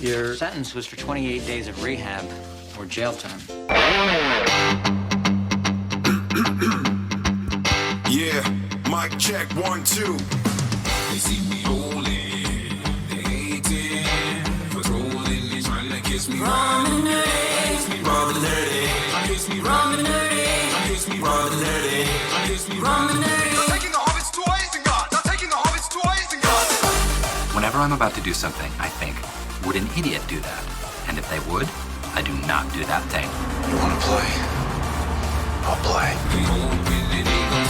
Your sentence was for 28 days of rehab or jail time. Yeah, mic check 1, 2. They see me rolling, they hating, but rolling, they trying to kiss me. Rum and nerdy, kiss me rum and nerdy, kiss me rum and nerdy, kiss me rum and nerdy, kiss me rum and nerdy. They're taking the hobbits to Isengard. They're taking the hobbits to Isengard. Whenever I'm about to do something, I think, would an idiot do that? And if they would, I do not do that thing. You wanna play? I'll play.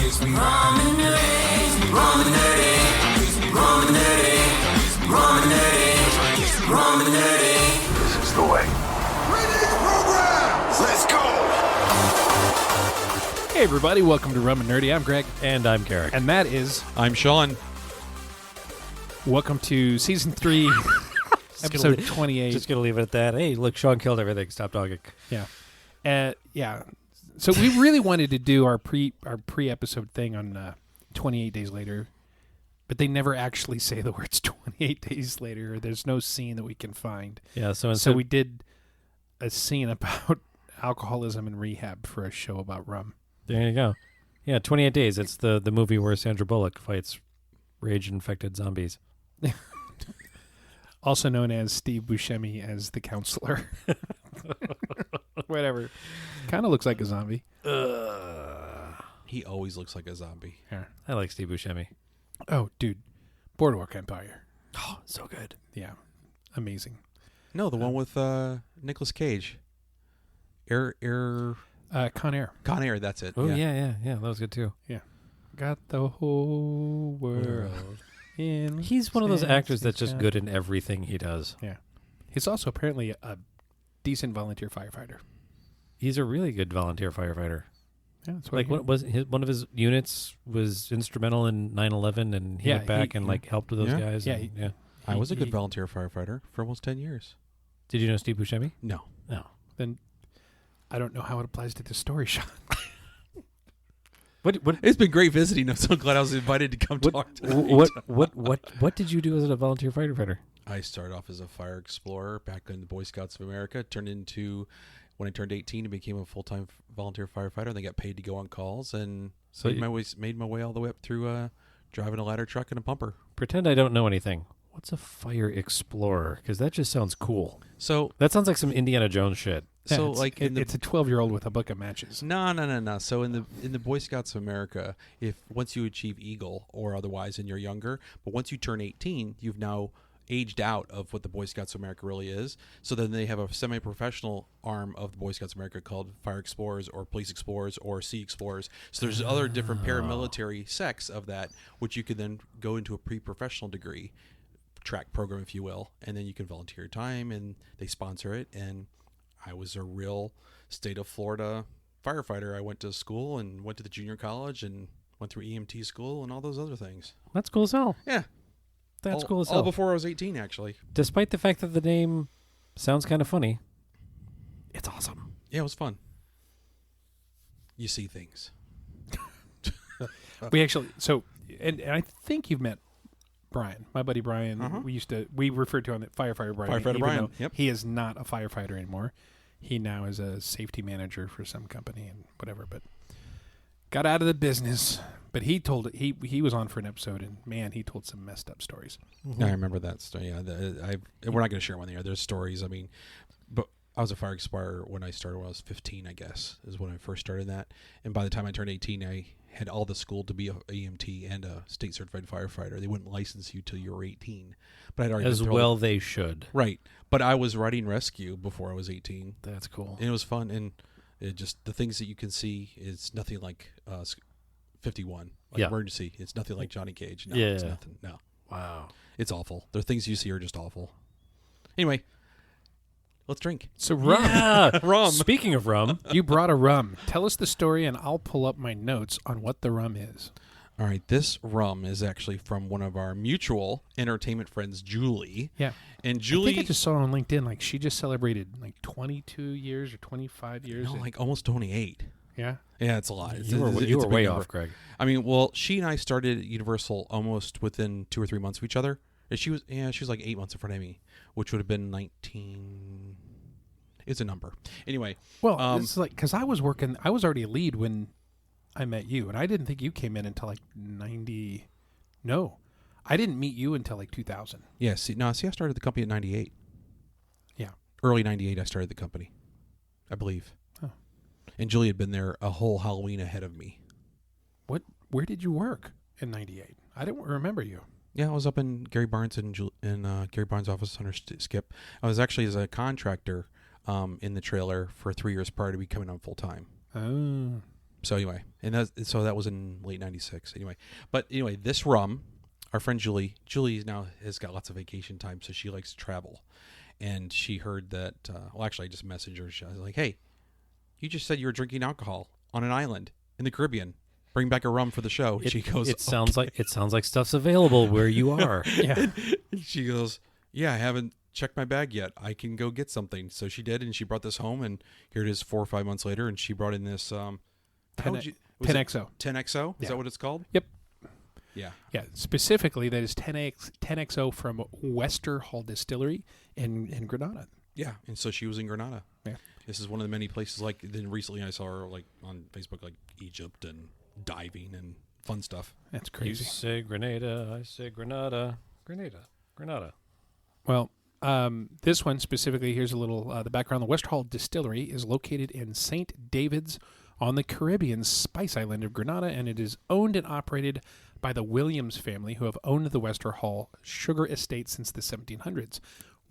Kiss me rum and nerdy, kiss me rum and nerdy, kiss me rum and nerdy, kiss me rum and nerdy, kiss me rum and nerdy. This is the way. Ready program. Let's go. Hey everybody, welcome to Rum and Nerdy. I'm Greg. And I'm Garrick. And that is... I'm Sean. Welcome to Season 3, Episode 28. Just going to leave it at that. Hey, look, Sean killed everything. Stop talking. Yeah. Yeah. So we really wanted to do our pre-episode thing on 28 days later, but they never actually say the words 28 days later. There's no scene that we can find. Yeah, so we did a scene about alcoholism and rehab for a show about rum. There you go. Yeah, 28 Days. It's the movie where Sandra Bullock fights rage-infected zombies. Also known as Steve Buscemi as the counselor. Whatever. Kind of looks like a zombie. He always looks like a zombie. Yeah. I like Steve Buscemi. Oh, dude. Boardwalk Empire. Oh, so good. Yeah. Amazing. No, the one with Nicolas Cage. Con Air. Con Air, that's it. Oh, yeah. That was good, too. Yeah. Got the whole world in. He's one of those actors that's just good in everything he does. Yeah. He's also apparently a decent volunteer firefighter. He's a really good volunteer firefighter. Yeah, that's what like one of his units was instrumental in 9/11, and he went back and helped with those guys. Yeah, yeah. I was a good volunteer firefighter for almost 10 years. Did you know Steve Buscemi? No. Then I don't know how it applies to this story, Sean. What? It's been great visiting. I'm so glad I was invited to come talk to What did you do as a volunteer firefighter? I started off as a fire explorer back in the Boy Scouts of America. When I turned 18, I became a full-time volunteer firefighter. And they got paid to go on calls, and So made my way all the way up through driving a ladder truck and a pumper. Pretend I don't know anything. What's a fire explorer? Because that just sounds cool. So that sounds like some Indiana Jones shit. Yeah, so it's a 12-year-old with a book of matches. No. So in the Boy Scouts of America, if once you achieve Eagle or otherwise and you're younger, but once you turn 18, you've now aged out of what the Boy Scouts of America really is. So then they have a semi-professional arm of the Boy Scouts of America called Fire Explorers or Police Explorers or Sea Explorers. So there's other different paramilitary sects of that, which you can then go into a pre-professional degree track program, if you will, and then you can volunteer your time, and they sponsor it. And I was a real state of Florida firefighter. I went to school and went to the junior college and went through EMT school and all those other things. That's cool as hell. Yeah. That's cool as hell. All before I was 18, actually. Despite the fact that the name sounds kind of funny, it's awesome. Yeah, it was fun. You see things. We actually, and I think you've met Brian, my buddy Brian. Uh-huh. We referred to him as Firefighter Brian. Firefighter Brian, yep. He is not a firefighter anymore. He now is a safety manager for some company and whatever, but got out of the business. But he told it. He was on for an episode, and man, he told some messed up stories. Mm-hmm. I remember that story. Yeah, we're not going to share one there. There's stories. I mean, but I was a fire explorer when I started. When I was 15, I guess, is when I first started that. And by the time I turned 18, I had all the school to be a EMT and a state certified firefighter. They wouldn't license you till you were 18. But I'd already as well. They should. Right. But I was riding rescue before I was 18. That's cool. And it was fun, and it just the things that you can see is nothing like 51, emergency. It's nothing like Johnny Cage. No, it's nothing. No. Wow. It's awful. The things you see are just awful. Anyway, let's drink. So rum. Yeah. Rum. Speaking of rum. You brought a rum. Tell us the story, and I'll pull up my notes on what the rum is. All right. This rum is actually from one of our mutual entertainment friends, Julie. Yeah. And Julie... I think I just saw it on LinkedIn. Like, she just celebrated, 22 years or 25 years. No, almost 28. Yeah? Yeah, it's a lot. You were way off, Greg. I mean, well, she and I started at Universal almost within 2 or 3 months of each other. She was like 8 months in front of me. which would have been 19. It's a number. Anyway. Well, it's like, because I was already a lead when I met you, and I didn't think you came in until like 90. No, I didn't meet you until like 2000. Yeah. See, I started the company at 98. Yeah. Early 98, I started the company, I believe. Oh. And Julie had been there a whole Halloween ahead of me. Where did you work in 98? I don't remember you. Yeah, I was up in Gary Barnes in Gary Barnes' office under Skip. I was actually as a contractor in the trailer for 3 years prior to becoming on full time. Oh. So anyway, that was in late '96. Anyway, this rum, our friend Julie now has got lots of vacation time, so she likes to travel, and she heard that. Actually, I just messaged her. I was like, "Hey, you just said you were drinking alcohol on an island in the Caribbean. Bring back a rum for the show." And she goes, It sounds like stuff's available where you are. Yeah. And she goes, "Yeah, I haven't checked my bag yet. I can go get something." So she did, and she brought this home, and here it is 4 or 5 months later, and she brought in this 10XO. 10XO? Is Yeah. that what it's called? Yep. Yeah. Yeah. Specifically, that is 10XO from Westerhall Distillery in Granada. Yeah, and so she was in Granada. Yeah. This is one of the many places. Like then recently, I saw her like on Facebook, like Egypt and diving and fun stuff. That's You crazy. say Grenada, I say Granada. Granada. Well, this one specifically, here's a little the background. The Westerhall Distillery is located in St. David's on the Caribbean spice island of Grenada, and it is owned and operated by the Williams family, who have owned the Westerhall sugar estate since the 1700s.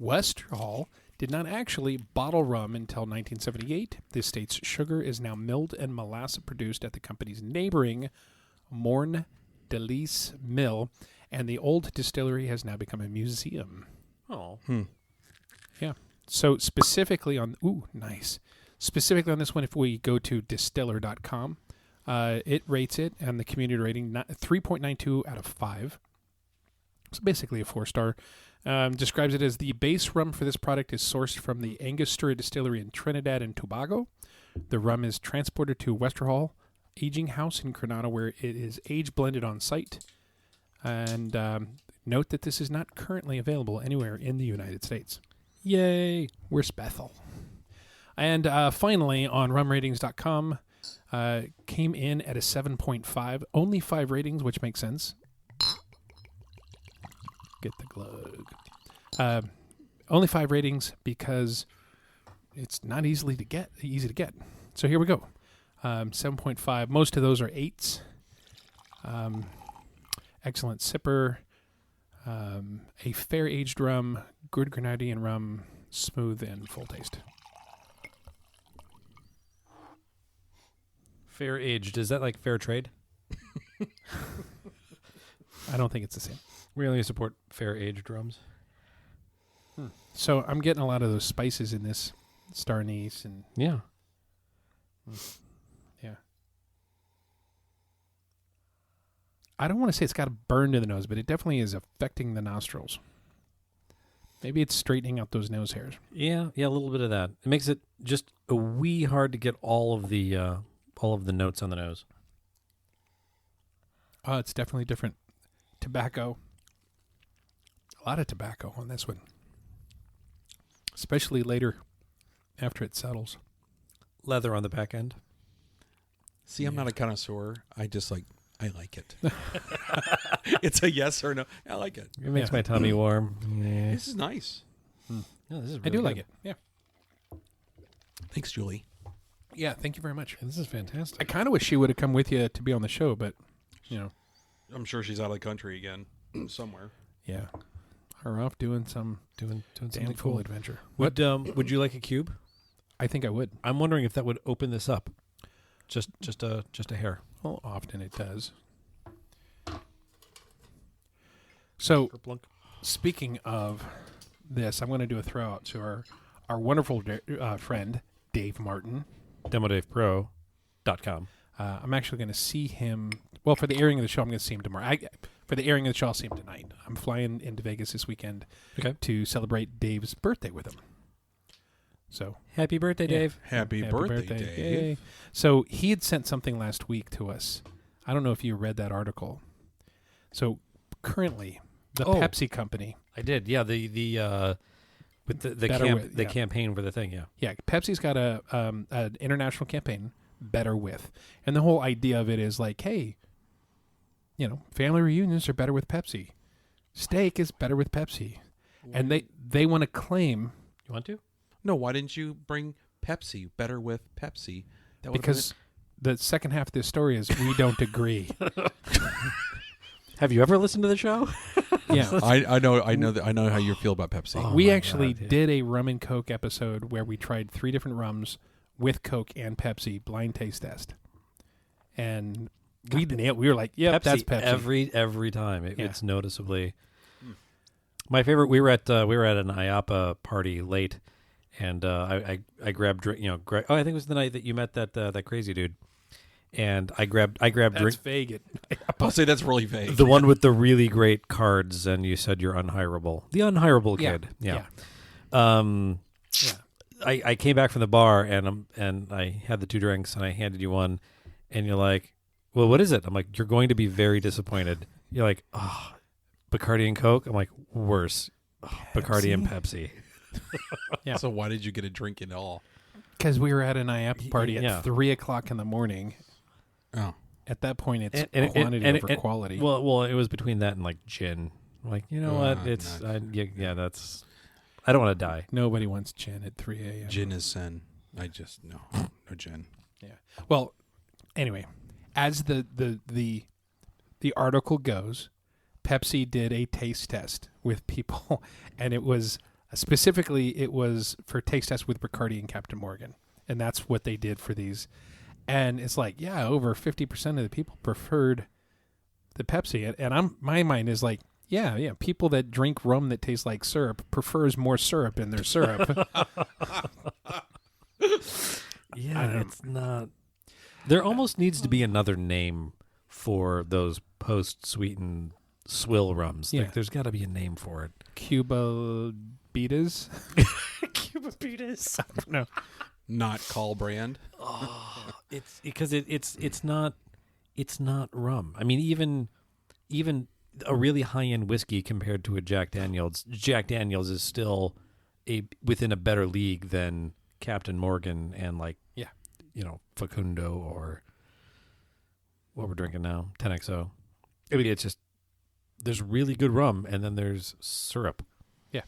Westerhall did not actually bottle rum until 1978. The estate's sugar is now milled and molasses produced at the company's neighboring Morne de Lis mill, and the old distillery has now become a museum. Oh. Yeah. So specifically on Specifically on this one, if we go to distiller.com, it rates it, and the community rating 3.92 out of 5. It's basically a 4-star. Describes it as the base rum for this product is sourced from the Angostura Distillery in Trinidad and Tobago. The rum is transported to Westerhall Aging House in Granada, where it is age blended on site. And note that this is not currently available anywhere in the United States. Yay. Where's Bethel? And finally, on rumratings.com, came in at a 7.5. Only 5 ratings, which makes sense. Get the glug. Only 5 ratings because it's not easy to get. So here we go. 7.5. Most of those are 8s. Excellent sipper. A fair aged rum. Good Grenadian rum. Smooth and full taste. Fair aged. Is that like fair trade? I don't think it's the same. We only support fair aged rums. So I'm getting a lot of those spices in this star anise and Yeah. yeah. I don't want to say it's got a burn to the nose, but it definitely is affecting the nostrils. Maybe it's straightening out those nose hairs. Yeah, a little bit of that. It makes it just a wee hard to get all of the notes on the nose. Oh, it's definitely different. Tobacco. A lot of tobacco on this one. Especially later after it settles. Leather on the back end. See, I'm not a connoisseur. I like it. It's a yes or no. I like it. It makes my tummy warm. Yeah. This is nice. Yeah, this is I do really like good. it. Yeah. Thanks, Julie. Yeah, thank you very much. This is fantastic. I kind of wish she would have come with you to be on the show, but, I'm sure she's out of the country again somewhere. yeah. Her off doing some doing damn something cool cool. adventure. Would you like a cube? I think I would. I'm wondering if that would open this up. Just a hair. Well, often it does. So, speaking of this, I'm going to do a throw out to our wonderful friend, Dave Martin. DemoDavePro.com. I'm actually going to see him. Well, for the airing of the show, I'm going to see him tomorrow. For the airing of the show, I'll see him tonight. I'm flying into Vegas this weekend to celebrate Dave's birthday with him. So Happy birthday, Dave. Happy birthday, Dave. Yay. So he had sent something last week to us. I don't know if you read that article. So currently, the Pepsi company. I did. Yeah, the With the Better with, yeah. campaign for the thing, yeah. Yeah, Pepsi's got an international campaign, Better With. And the whole idea of it is like, hey, family reunions are better with Pepsi. Steak is better with Pepsi. And they want to claim... You want to? No, why didn't you bring Pepsi? Better with Pepsi. Because the second half of this story is we don't agree. Have you ever listened to the show? Yeah. I know how you feel about Pepsi. Oh, we my actually God, did a rum and Coke episode where we tried 3 different rums with Coke and Pepsi, blind taste test. And we were like, yep, Pepsi, that's Pepsi. every time. It's noticeably. My favorite. We were at an IAPA party late, and I grabbed drink. I think it was the night that you met that crazy dude, and I grabbed That's drink. vague. I'll say that's really vague. The one with the really great cards, and you said you're unhireable. The unhireable kid. Yeah. I came back from the bar and I had the 2 drinks and I handed you one, and you're like, well, what is it? I'm like, you're going to be very disappointed. You're like, oh, Bacardi and Coke? I'm like, worse. Oh, Bacardi and Pepsi. Yeah. So why did you get a drink at all? Because we were at an IAP party at 3 o'clock in the morning. Oh. At that point, it's quantity over quality. Well, it was between that and like gin. I'm like, you know what? It's that's. I don't want to die. Nobody wants gin at 3 a.m. Gin is sin. No gin. Yeah. Well, anyway, as the article goes, Pepsi did a taste test with people, and it was for taste test with Bacardi and Captain Morgan, and that's what they did for these. And it's like, yeah, over 50% of the people preferred the Pepsi, and my mind is like, yeah, people that drink rum that tastes like syrup prefers more syrup in their syrup. Yeah, it's not. There almost needs to be another name for those post-sweetened swill rums. Yeah. Like, there's got to be a name for it. Cuba Beatas. Cuba Beatas. I don't know. Not call brand. Oh, it's because it's not rum. I mean, even a really high-end whiskey compared to a Jack Daniel's is still within a better league than Captain Morgan and Facundo or what we're drinking now, 10XO. I mean, it's just there's really good rum and then there's syrup. Yeah,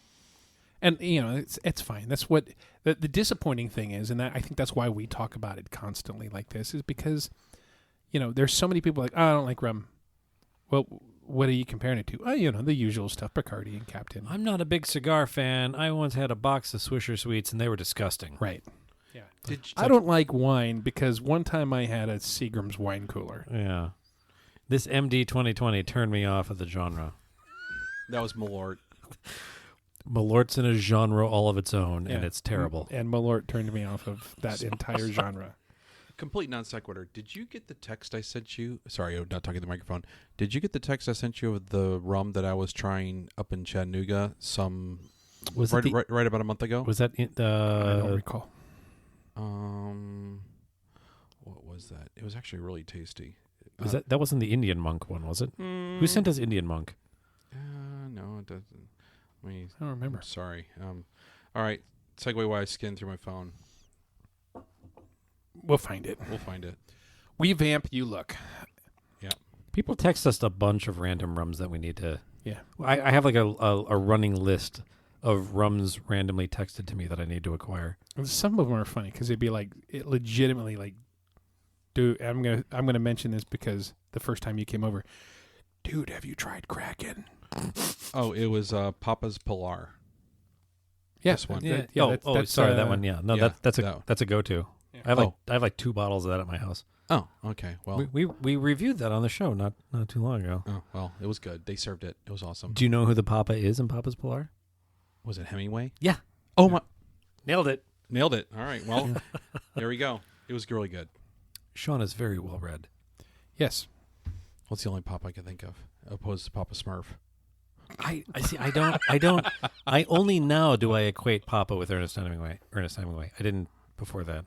and it's fine. That's what the disappointing thing is, and I think that's why we talk about it constantly like this, is because there's so many people like, oh, I don't like rum. Well, what are you comparing it to? Oh, the usual stuff, Bacardi and Captain. I'm not a big cigar fan. I once had a box of Swisher Sweets, and they were disgusting. Right. Yeah. I don't like wine because one time I had a Seagram's wine cooler. Yeah. This MD 2020 turned me off of the genre. That was Malort. Malort's in a genre all of its own, and it's terrible. And Malort turned me off of that entire genre. Complete non sequitur. Did you get the text I sent you? Sorry, I'm not talking to the microphone. Did you get the text I sent you of the rum that I was trying up in Chattanooga? Right about a month ago. Was that I don't recall. What was that? It was actually really tasty. Was that wasn't the Indian Monk one, was it? Who sent us Indian Monk? No, it doesn't. I don't remember. Sorry. All right. Segue while I scan through my phone. We'll find it. We vamp, you look. Yeah. People text us a bunch of random rums that we need to. Yeah. I have like a running list of rums randomly texted to me that I need to acquire. Some of them are funny because it'd be like, it legitimately like, dude, I'm gonna mention this because the first time you came over, dude, have you tried Kraken? Oh, it was Papa's Pilar. Yeah, this one. Yeah. That's, sorry, that one. Yeah, no, yeah, that's a go-to. Yeah. I have like 2 bottles of that at my house. Oh, okay. Well, we reviewed that on the show not too long ago. Oh, well, it was good. They served it. It was awesome. Do you know who the Papa is in Papa's Pilar? Was it Hemingway? Yeah. Oh my! Nailed it. All right. Well, there we go. It was really good. Sean is very well read. Yes. What's the only Papa I can think of opposed to Papa Smurf? I see. I don't. I only now do I equate Papa with Ernest Hemingway. I didn't before that.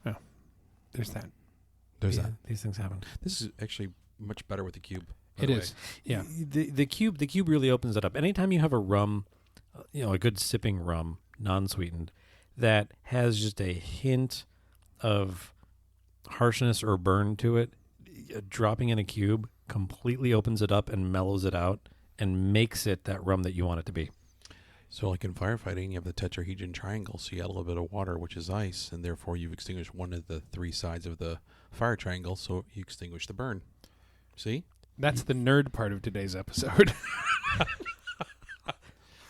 Well, there's that. There's that. These things happen. This is actually much better with the cube. It is. Yeah. The cube really opens it up. Anytime you have a rum a good sipping rum, non-sweetened, that has just a hint of harshness or burn to it, dropping in a cube completely opens it up and mellows it out and makes it that rum that you want it to be. So like in firefighting, you have the tetrahedron triangle, so you add a little bit of water, which is ice, and therefore you've extinguished one of the three sides of the fire triangle, so you extinguish the burn. See? That's the nerd part of today's episode.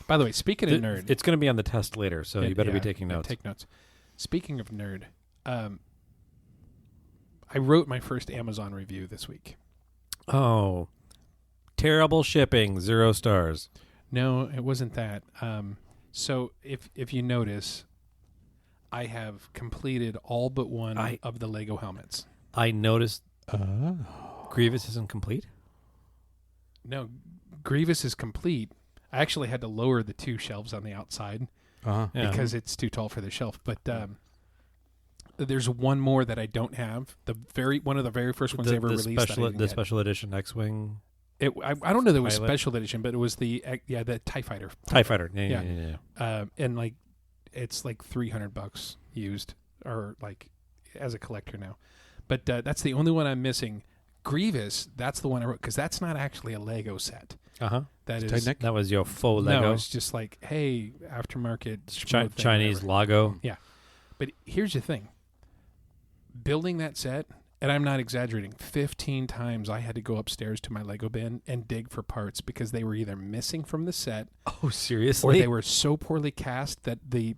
By the way, speaking of nerd... It's going to be on the test later, so you better be taking notes. Take notes. Speaking of nerd, I wrote my first Amazon review this week. Oh, terrible shipping, 0 stars. No, it wasn't that. So if you notice, I have completed all but one of the Lego helmets. I noticed Grievous isn't complete? No, Grievous is complete. I actually had to lower the 2 shelves on the outside because it's too tall for the shelf. But there's one more that I don't have. One of the very first ones they ever released. The special edition X-Wing. I don't know that it was special edition, but it was the TIE Fighter. TIE Fighter. Yeah. And like it's like $300 used or like as a collector now. But that's the only one I'm missing. Grievous, that's the one I wrote because that's not actually a Lego set. That was your faux Lego. No, it's just like, hey, aftermarket Chinese logo. Yeah. But here's the thing. Building that set, and I'm not exaggerating, 15 times I had to go upstairs to my Lego bin and dig for parts because they were either missing from the set. Oh, seriously? Or they were so poorly cast that the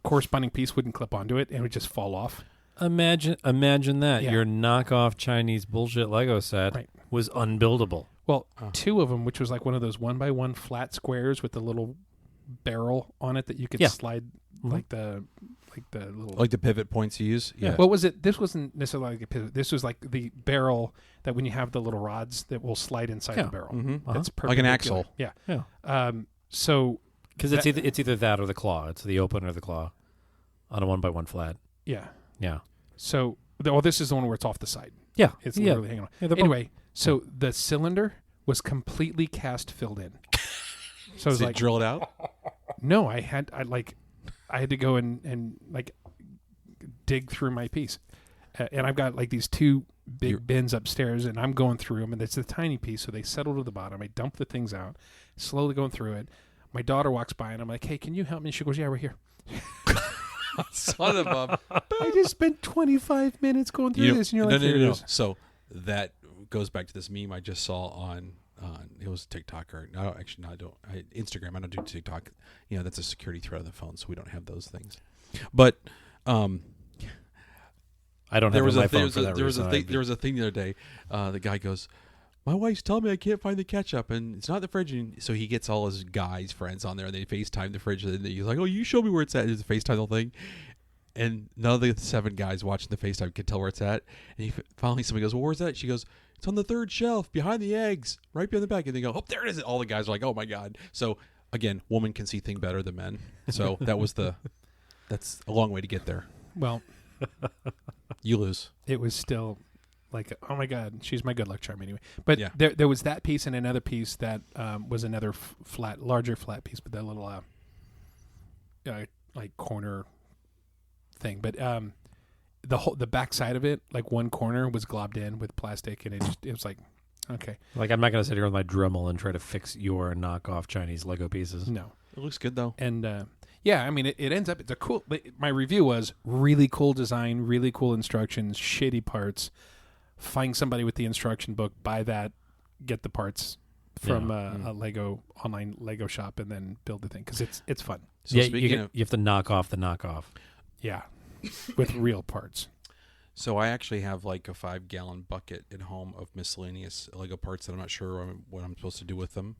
corresponding piece wouldn't clip onto it and it would just fall off. Imagine that. Yeah. Your knockoff Chinese bullshit Lego set was unbuildable. Well, 2 of them, which was like one of those 1x1 flat squares with the little barrel on it that you could slide like the little... Like the pivot points you use? Yeah. What was it? This wasn't necessarily like a pivot. This was like the barrel that when you have the little rods that will slide inside the barrel. Mm-hmm. That's like an axle. Yeah. So... Because it's either that or the claw. It's the open or the claw on a 1x1 flat. Yeah. Yeah. So, this is the one where it's off the side. Yeah. It's literally hanging on. Yeah, anyway, so the cylinder was completely cast filled in. So it was like... drill it out? No, I had to go and like dig through my piece. And I've got like these 2 big bins upstairs and I'm going through them and it's a tiny piece. So they settle to the bottom. I dump the things out, slowly going through it. My daughter walks by and I'm like, hey, can you help me? She goes, yeah, we're here. Son of a... I just spent 25 minutes going through this and you're like, no. So that goes back to this meme I just saw on it was TikTok or no, actually no, I don't. Instagram. I don't do TikTok. That's a security threat on the phone, so we don't have those things. But I don't have my phone for that reason. There was a thing the other day. The guy goes, my wife's telling me I can't find the ketchup, and it's not in the fridge. And so he gets all his guys friends on there, and they FaceTime the fridge, and he's like, "Oh, you show me where it's at." There's a FaceTime the whole thing, and none of the 7 guys watching the FaceTime can tell where it's at. And finally, somebody goes, "Well, where's that?" She goes, "It's on the 3rd shelf, behind the eggs, right behind the back." And they go, "Oh, there it is!" All the guys are like, "Oh my god!" So again, women can see things better than men. So that's a long way to get there. Well, you lose. It was still. Like, oh my God, she's my good luck charm anyway. But there was that piece and another piece that was another larger flat piece, but that little like corner thing. But the back side of it, like one corner was globbed in with plastic, and it was like, okay. Like I'm not gonna sit here with my Dremel and try to fix your knockoff Chinese Lego pieces. No, it looks good though. And I mean, it ends up it's a cool. My review was really cool design, really cool instructions, shitty parts. Find somebody with the instruction book, buy that, get the parts from a Lego online Lego shop, and then build the thing because it's fun. So you have to knock off the knockoff. Yeah, with real parts. So I actually have like a 5-gallon bucket at home of miscellaneous Lego parts that I'm not sure what I'm supposed to do with them.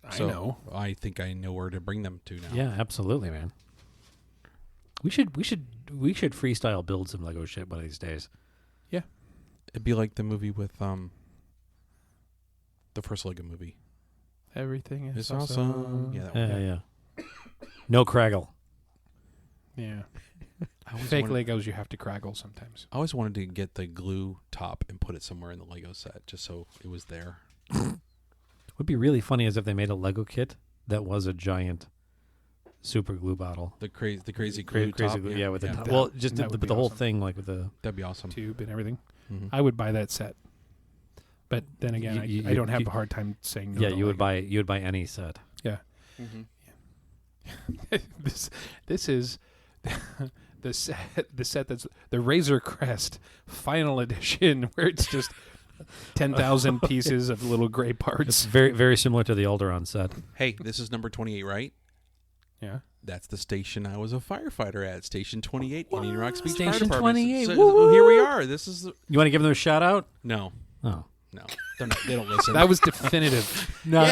I think I know where to bring them to now. Yeah, absolutely, man. We should freestyle build some Lego shit one of these days. Yeah. It'd be like the movie with the first Lego movie. Everything is awesome. Yeah, that one. Yeah. No Craggle. Yeah. Fake Legos you have to craggle sometimes. I always wanted to get the glue top and put it somewhere in the Lego set just so it was there. Would be really funny as if they made a Lego kit that was a giant super glue bottle. The crazy glue Crazy top. glue, yeah, with the top. That- Well, just that the, would but be the whole awesome. thing, like with the. That'd be awesome. tube and everything. Mhm. I would buy that set. But then again, You- I don't have you- a hard time saying no. Yeah, to you would like buy any set. it. Yeah. this is the set that's the Razor Crest Final Edition, where it's just 10,000 pieces of little gray It's parts. very similar to the Alderon set. Hey, this is number 28, right? Yeah. That's the station I was a firefighter at, Station 28, Indian Rocks Beach Station Fire Department. 28, So here we are. This is You want to give them a shout out? no, Oh, they don't listen. That was definitive. not,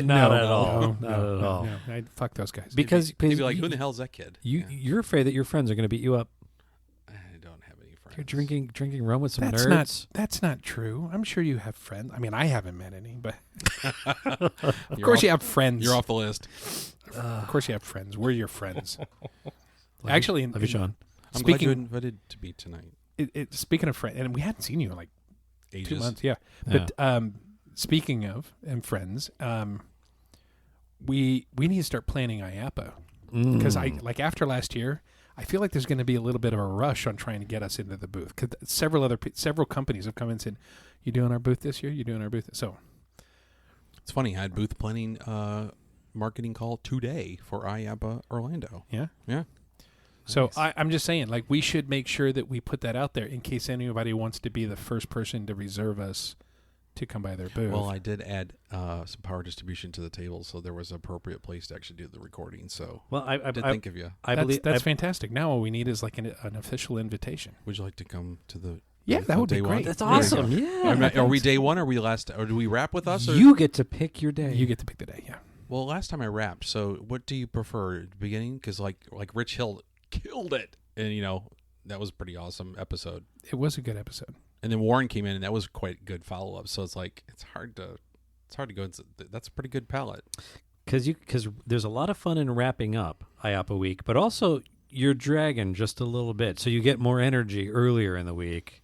Not at all. No, Not at all. no. Fuck those guys. Because You'd be like, you, who the hell's that kid? you're afraid that your friends are going to beat you up. I don't have any friends. You're drinking rum with some That's nerds. that's not true. I'm sure you have friends. I mean, I haven't met any, but of You're course off- you have friends. You're off the list. Of course you have friends. We're your friends. Love Actually, love you, Sean. I'm glad speaking you invited to be tonight. speaking of friends, and we hadn't seen you in like Ages. 2 months. Yeah. Yeah. But speaking of and friends, we need to start planning IAPA because I like after last year, I feel like there's going to be a little bit of a rush on trying to get us into the booth because several companies have come in and said, "You doing our booth this year? You doing our booth?" So It's funny. I had booth planning marketing call today for IAPA Orlando. yeah. Yeah. So Nice. I'm just saying, like, we should make sure that we put that out there in case anybody wants to be the first person to reserve us to come by their booth. Well, I did add some power distribution to the table, so there was an appropriate place to actually do the recording. So Well, I did think of you. that's fantastic. Now all we need is like an official invitation. Would you like to come to the? Yeah, booth that on would be day one? great. That's There you awesome. go. Yeah. Are we day one? Or are we last? Or do we wrap with us? Or? You get to pick your day. You get to pick the day. Yeah. Well, last time I rapped. So what do you prefer? The beginning? Because like Rich Hill killed it, and that was a pretty awesome episode. It was a good episode. And then Warren came in, and that was quite good follow up. So it's like it's hard to go. That's a pretty good palette. Because there's a lot of fun in wrapping up IAPA week, but also you're dragging just a little bit, so you get more energy earlier in the week.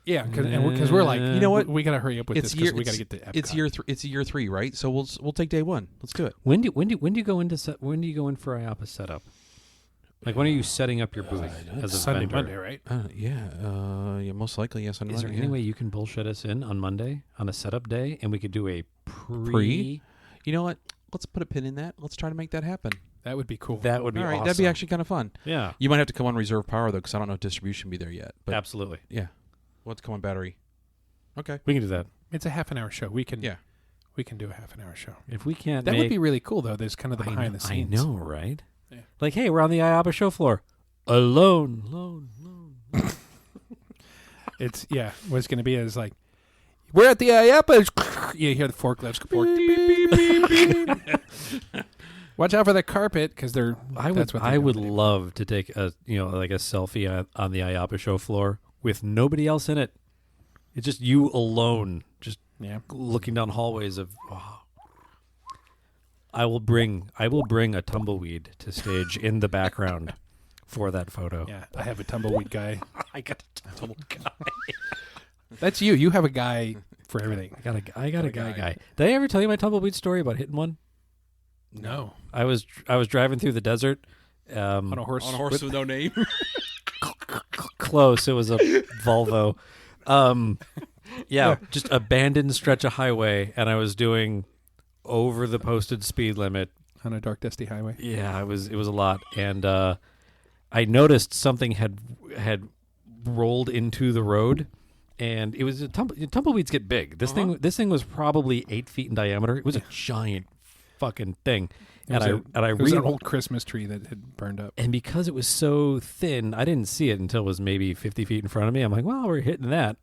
Yeah, because we're like, You know what? We got to hurry up with this because we got to get to Epcot. It's year 3, right? So we'll take day 1. Let's do it. When do you go into when do you go in for IAPA setup? Like when are you setting up your booth as a Sunday, vendor? Monday, right? Yeah, most likely yes. Is there any way you can bullshit us in on Monday on a setup day, and we could do a pre? You know what? Let's put a pin in that. Let's try to make that happen. That would be cool. That would be All right, awesome. that'd be actually kind of fun. Yeah, You might have to come on reserve power though, because I don't know if distribution will be there yet. But absolutely. yeah, we'll have to come on battery. Okay. We can do that. It's a half an hour show. We can Yeah. we can do a half an hour show. If we can't, That make, would be really cool though. There's kind of the I behind know, the scenes. I know, right? Yeah. Like, hey, we're on the IAPA show floor, alone. It's what it's going to be is like we're at the IAPA. You hear the forklifts. Watch out for the carpet because they're. That's what I they're would gonna do. love to take a like a selfie on the IAPA show floor with nobody else in it. It's just you alone, just Yeah. looking down hallways of. Oh. I will bring a tumbleweed to stage in the background for that photo. Yeah, I have a tumbleweed guy. I got a tumbleweed guy. That's you. You have a guy for everything. I got a guy. Did I ever tell you my tumbleweed story about hitting one? No, I was driving through the desert. on a horse. with no name. Close. It was a Volvo. Just abandoned stretch of highway, and I was doing over the posted speed limit. On a dark, dusty highway. Yeah, it was a lot, and I noticed something had rolled into the road, and it was tumbleweeds get big. This thing was probably 8 feet in diameter. It was a giant fucking thing, It was an old Christmas tree that had burned up. and because it was so thin, I didn't see it until it was maybe 50 feet in front of me. I'm like, well, we're hitting that.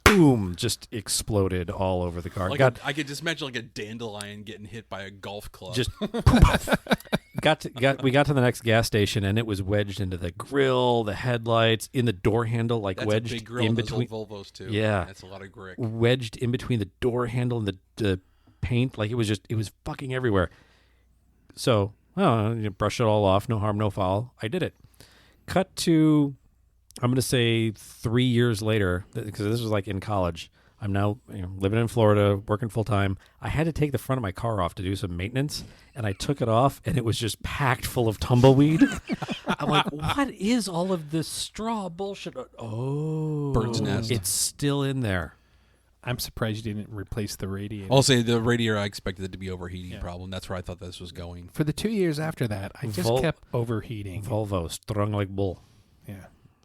Boom! Just exploded all over the car. I could just imagine like a dandelion getting hit by a golf club. Just we got to the next gas station, and it was wedged into the grill, the headlights, in the door handle, like that's wedged a big grill in those between. old Volvos too. Yeah. That's a lot of brick. Wedged in between the door handle and the paint, like it was fucking everywhere. So, you brush it all off, no harm, no foul. I did it. Cut to, I'm going to say 3 years later, because this was like in college. I'm now living in Florida, working full time. I had to take the front of my car off to do some maintenance, and I took it off, and it was just packed full of tumbleweed. I'm like, what is all of this straw bullshit? Oh, Bird's nest. It's still in there. I'm surprised you didn't replace the radiator. I'll say the radiator, I expected it to be overheating problem. That's where I thought this was going. For the 2 years after that, I just kept overheating. Volvo, strung like bull. Yeah.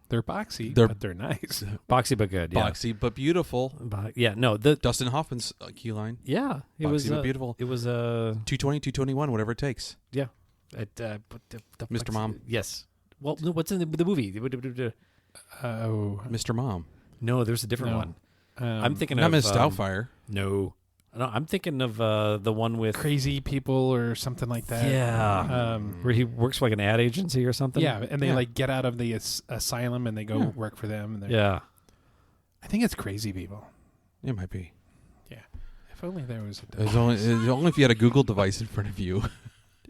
They're boxy, They're- but they're nice. Boxy but good, yeah. Boxy but beautiful. Yeah, no, the Dustin Hoffman's key line. yeah, it Boxy was but beautiful. It was 220, 221, whatever it takes. yeah. The Mr. Mom. Yes. Well, no, what's in the movie? Oh. Mr. Mom. No, there's a different No. one. I'm thinking Not of Miss Doubtfire. No, I'm thinking of the one with Crazy People or something like that. yeah, where he works for like an ad agency or something. Yeah, and they Yeah. like get out of the asylum and they go Yeah. work for them. And they're- yeah. I think it's Crazy People. It might be. Yeah. If only there was a It's only if you had a Google device in front of you.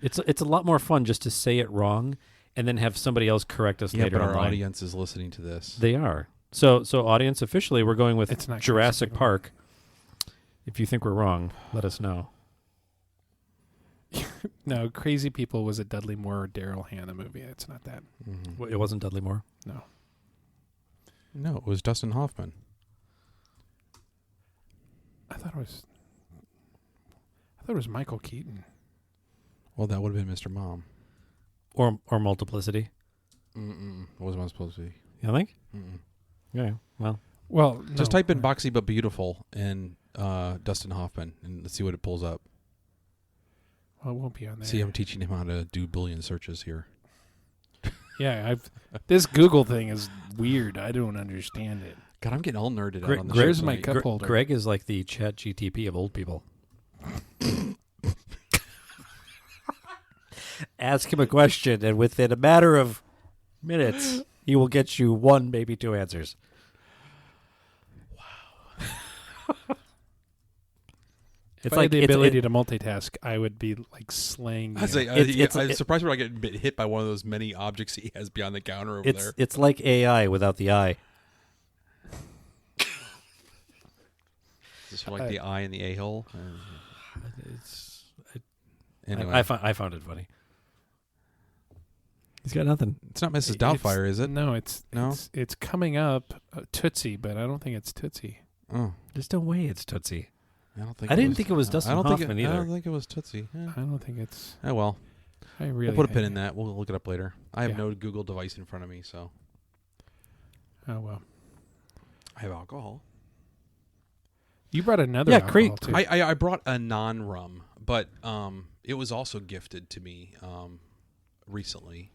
It's a lot more fun just to say it wrong and then have somebody else correct us Yeah, later but our online. audience is listening to this. They are. So audience, officially, we're going with It's not Jurassic Crazy People. Park. If you think we're wrong, let us know. No, Crazy People was a Dudley Moore or Daryl Hannah movie. It's not that. Mhm. It wasn't Dudley Moore. No. No, it was Dustin Hoffman. I thought it was Michael Keaton. Well, that would have been Mr. Mom. Or Multiplicity. What was I supposed to be? You think? Mm-mm. Yeah. Well, Well, Just no. type in Boxy but Beautiful and Dustin Hoffman and let's see what it pulls up. Well, it won't be on there. See, I'm teaching him how to do Boolean searches here. Yeah, this Google thing is weird. I don't understand it. God, I'm getting all nerded Greg- out on the Where's show my tonight. cup holder? Greg is like the Chat GTP of old people. Ask him a question, and within a matter of minutes, he will get you one, maybe two answers. If I had the ability to multitask, I would be like slaying. I you. say, I'm surprised we're not getting hit by one of those many objects he has behind the counter over there. It's like AI without the eye. Just like the eye and the a-hole. Anyway, I found it funny. He's got nothing. it's not Mrs. Doubtfire, is it? No, it's No? It's coming up Tootsie, but I don't think it's Tootsie. Oh, There's no way it's Tootsie. I Didn't think it was Dustin I don't Hoffman think either. I don't think it was Tootsie. I don't think it's. Oh well, I really. we'll put a pin think- in that. We'll look it up later. I have Yeah. no Google device in front of me, so Oh well. I have alcohol. You brought another. Yeah, alcohol, too. I brought a non-rum, but it was also gifted to me recently.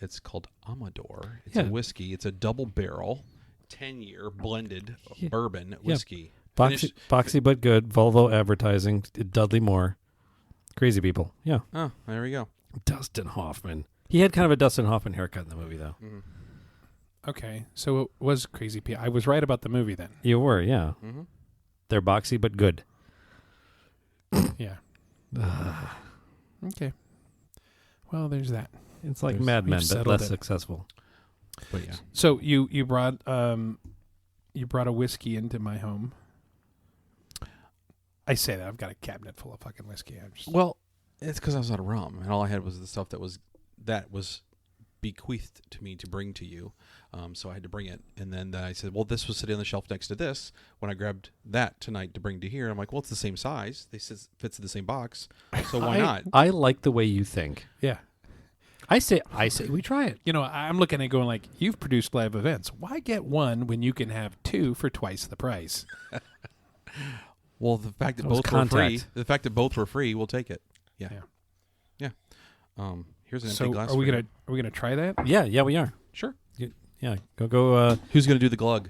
It's called Amador. It's a whiskey. It's a double barrel, 10-year blended bourbon whiskey. Boxy but good. Volvo advertising. Dudley Moore. Crazy people. Yeah. Oh, there we go. Dustin Hoffman. He had kind of a Dustin Hoffman haircut in the movie, though. Okay, so it was Crazy P. I was right about the movie then. You were, yeah. Mm-hmm. They're boxy but good. Yeah. Okay. Well, there's that. It's like There's- Mad we've Men, but settled less it. successful. But yeah, So you brought a whiskey into my home. I say that I've got a cabinet full of fucking whiskey. I'm just, well, it's because I was out of rum, and all I had was the stuff that was bequeathed to me to bring to you. So I had to bring it, and then I said, "Well, this was sitting on the shelf next to this." When I grabbed that tonight to bring to here, I'm like, "Well, it's the same size. They says fits in the same box, so why not?" I like the way you think. yeah. I say we try it. You know, I'm looking at going like, you've produced live events. Why get one when you can have two for twice the price? Well, the fact that That was both were free, contact. we'll take it. Yeah. Here's an empty So glass. are we for gonna you. try that? Yeah, we are. Sure. Yeah, go. Who's gonna do the glug?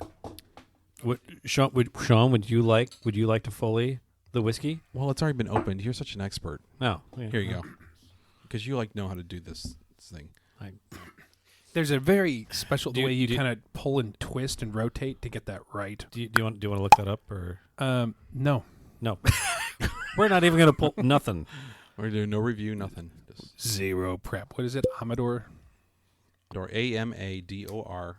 Sean, would you like to Foley the whiskey? Well, it's already been opened. You're such an expert. No. Here you go. Because you know how to do this thing. There's a very special Do you- way you do you- kind of pull and twist and rotate to get that right. Do you want to look that up or No. no? We're not even gonna pull nothing. We're doing no review, nothing. Just Zero prep. What is it? Amador? or Amador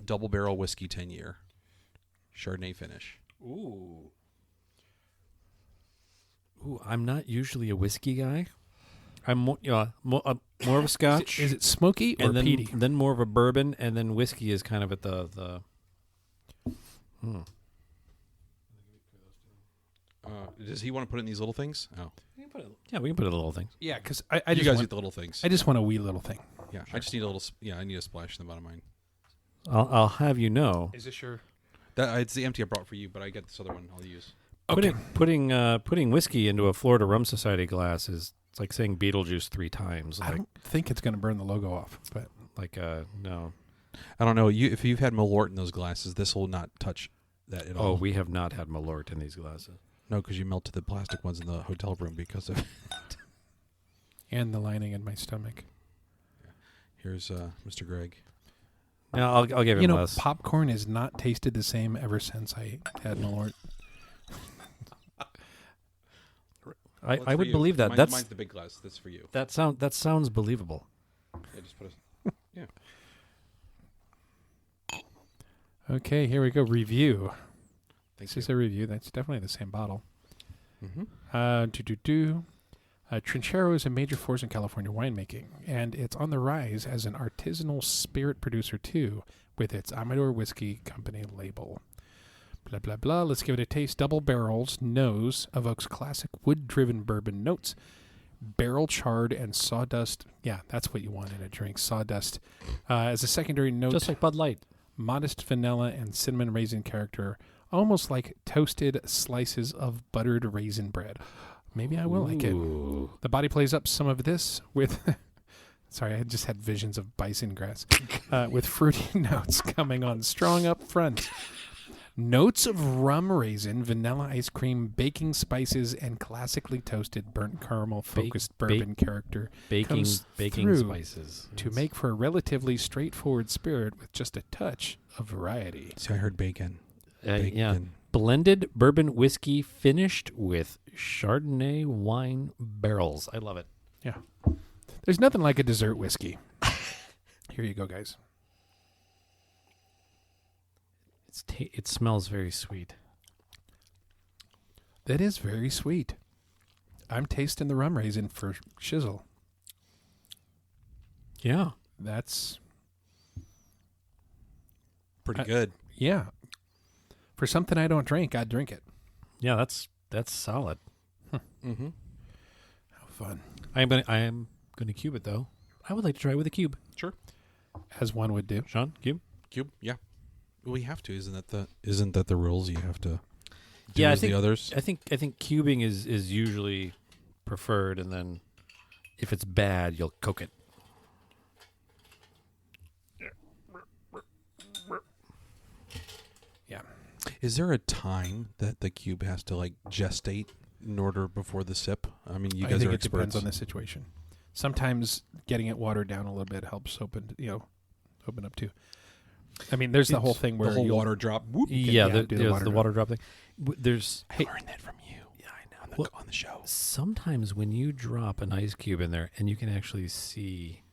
double barrel whiskey 10-year Chardonnay finish. Ooh, I'm not usually a whiskey guy. I'm more of a Scotch. Is it smoky or and then, peaty? then more of a bourbon, and then whiskey is kind of at the. Does he want to put it in these little things? Oh, We can put it in little things. Yeah, because I you just guys want, eat the little things. I just want a wee little thing. Yeah, I just need a little. I need a splash in the bottom of mine. I'll have you know. Is this your? It's the empty I brought for you, but I get this other one I'll use. Okay. Putting whiskey into a Florida Rum Society glass is it's like saying Beetlejuice 3 times. I Like don't think it's going to burn the logo off, but no. I don't know. If you've had Malort in those glasses, this will not touch that at all. Oh, we have not had Malort in these glasses. No, because you melted the plastic ones in the hotel room because of. and the lining in my stomach. Here's Mr. Greg. Yeah, I'll give him You know, less. popcorn has not tasted the same ever since I had Malort. I would believe that. Mine's the big glass. That's for you. That sounds believable. Yeah, just put a. Okay, here we go. Review. Thank This you. is a review. That's definitely the same bottle. Mm-hmm. Trinchero is a major force in California winemaking, and it's on the rise as an artisanal spirit producer too, with its Amador Whiskey Company label. Blah, blah, blah. Let's give it a taste. Double barrels nose evokes classic wood-driven bourbon notes. Barrel charred and sawdust. Yeah, that's what you want in a drink. Sawdust. As a secondary note, Just like Bud Light. modest vanilla and cinnamon raisin character, almost like toasted slices of buttered raisin bread. Maybe I will like it. Ooh. The body plays up some of this with... Sorry, I just had visions of bison grass. With fruity notes coming on strong up front. Notes of rum raisin, vanilla ice cream, baking spices, and classically toasted burnt caramel focused bourbon character Baking comes through spices. to make for a relatively straightforward spirit with just a touch of variety. See, I heard bacon. Yeah. Bacon. Blended bourbon whiskey finished with Chardonnay wine barrels. I love it. Yeah. There's nothing like a dessert whiskey. Here you go, guys. It smells very sweet. That is very sweet. I'm tasting the rum raisin for shizzle. Yeah. That's... Pretty good. Yeah. For something I don't drink, I'd drink it. Yeah, that's solid. Mm-hmm. How fun. I am gonna cube it though. I would like to try it with a cube. Sure. As one would do. Sean, cube? Cube. Yeah. We have to. Isn't that the rules? You have to. Do Yeah, I as think the others. I think cubing is usually preferred, and then if it's bad, you'll coke it. Yeah. Is there a time that the cube has to like gestate in order before the sip? I mean, you I guys think are it depends experts. on the situation. Sometimes getting it watered down a little bit helps open up too. I mean, there's the whole thing where the whole you'll- water drop. Whoop. Yeah, do the there's water the drop. water drop thing. There's I learned that from you. Yeah, I know. On the show. sometimes when you drop an ice cube in there, and you can actually see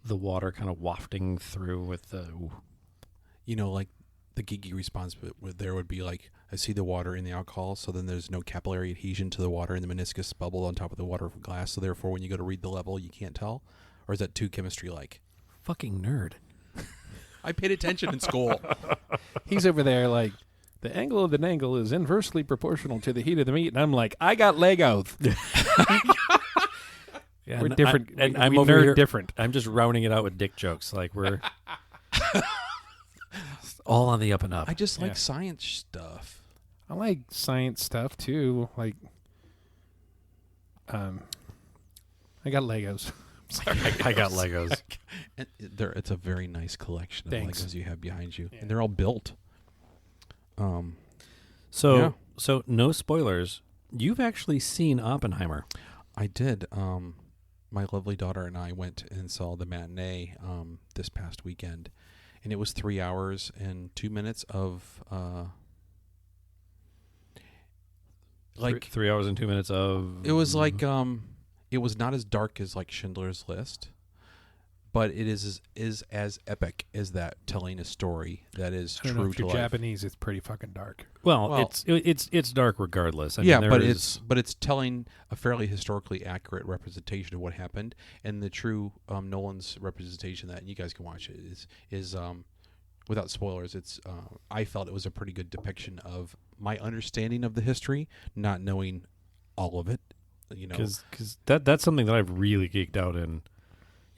the water kind of wafting through with the. Ooh. You know, like the geeky response there would be like, I see the water in the alcohol, so then there's no capillary adhesion to the water, and the meniscus bubble on top of the water glass. So therefore, when you go to read the level, you can't tell. Or is that too chemistry-like? Fucking nerd. I paid attention in school. He's over there like, the angle of the angle is inversely proportional to the heat of the meat. And I'm like, I got Legos. Yeah, We're and different. and we I'm over nerd here different. I'm just rounding it out with dick jokes. Like we're all on the up and up. I just like Yeah. science stuff. I like science stuff too. Like, I got Legos. I got Legos. And it's a very nice collection of Thanks. Legos you have behind you, Yeah. and they're all built. So Yeah. so no spoilers. You've actually seen Oppenheimer. I did. My lovely daughter and I went and saw the matinee this past weekend, and it was 3 hours and 2 minutes of like 3 hours and 2 minutes of. it was like it was not as dark as like Schindler's List, but it is as epic as that, telling a story that is I don't know, true if to you're life. Japanese, it's pretty fucking dark. Well, it's dark regardless. I Yeah, mean, but there is- it's telling a fairly historically accurate representation of what happened, and the true Nolan's representation of that, and you guys can watch it, is without spoilers. It's I felt it was a pretty good depiction of my understanding of the history, not knowing all of it. You know, because that's something that I've really geeked out in,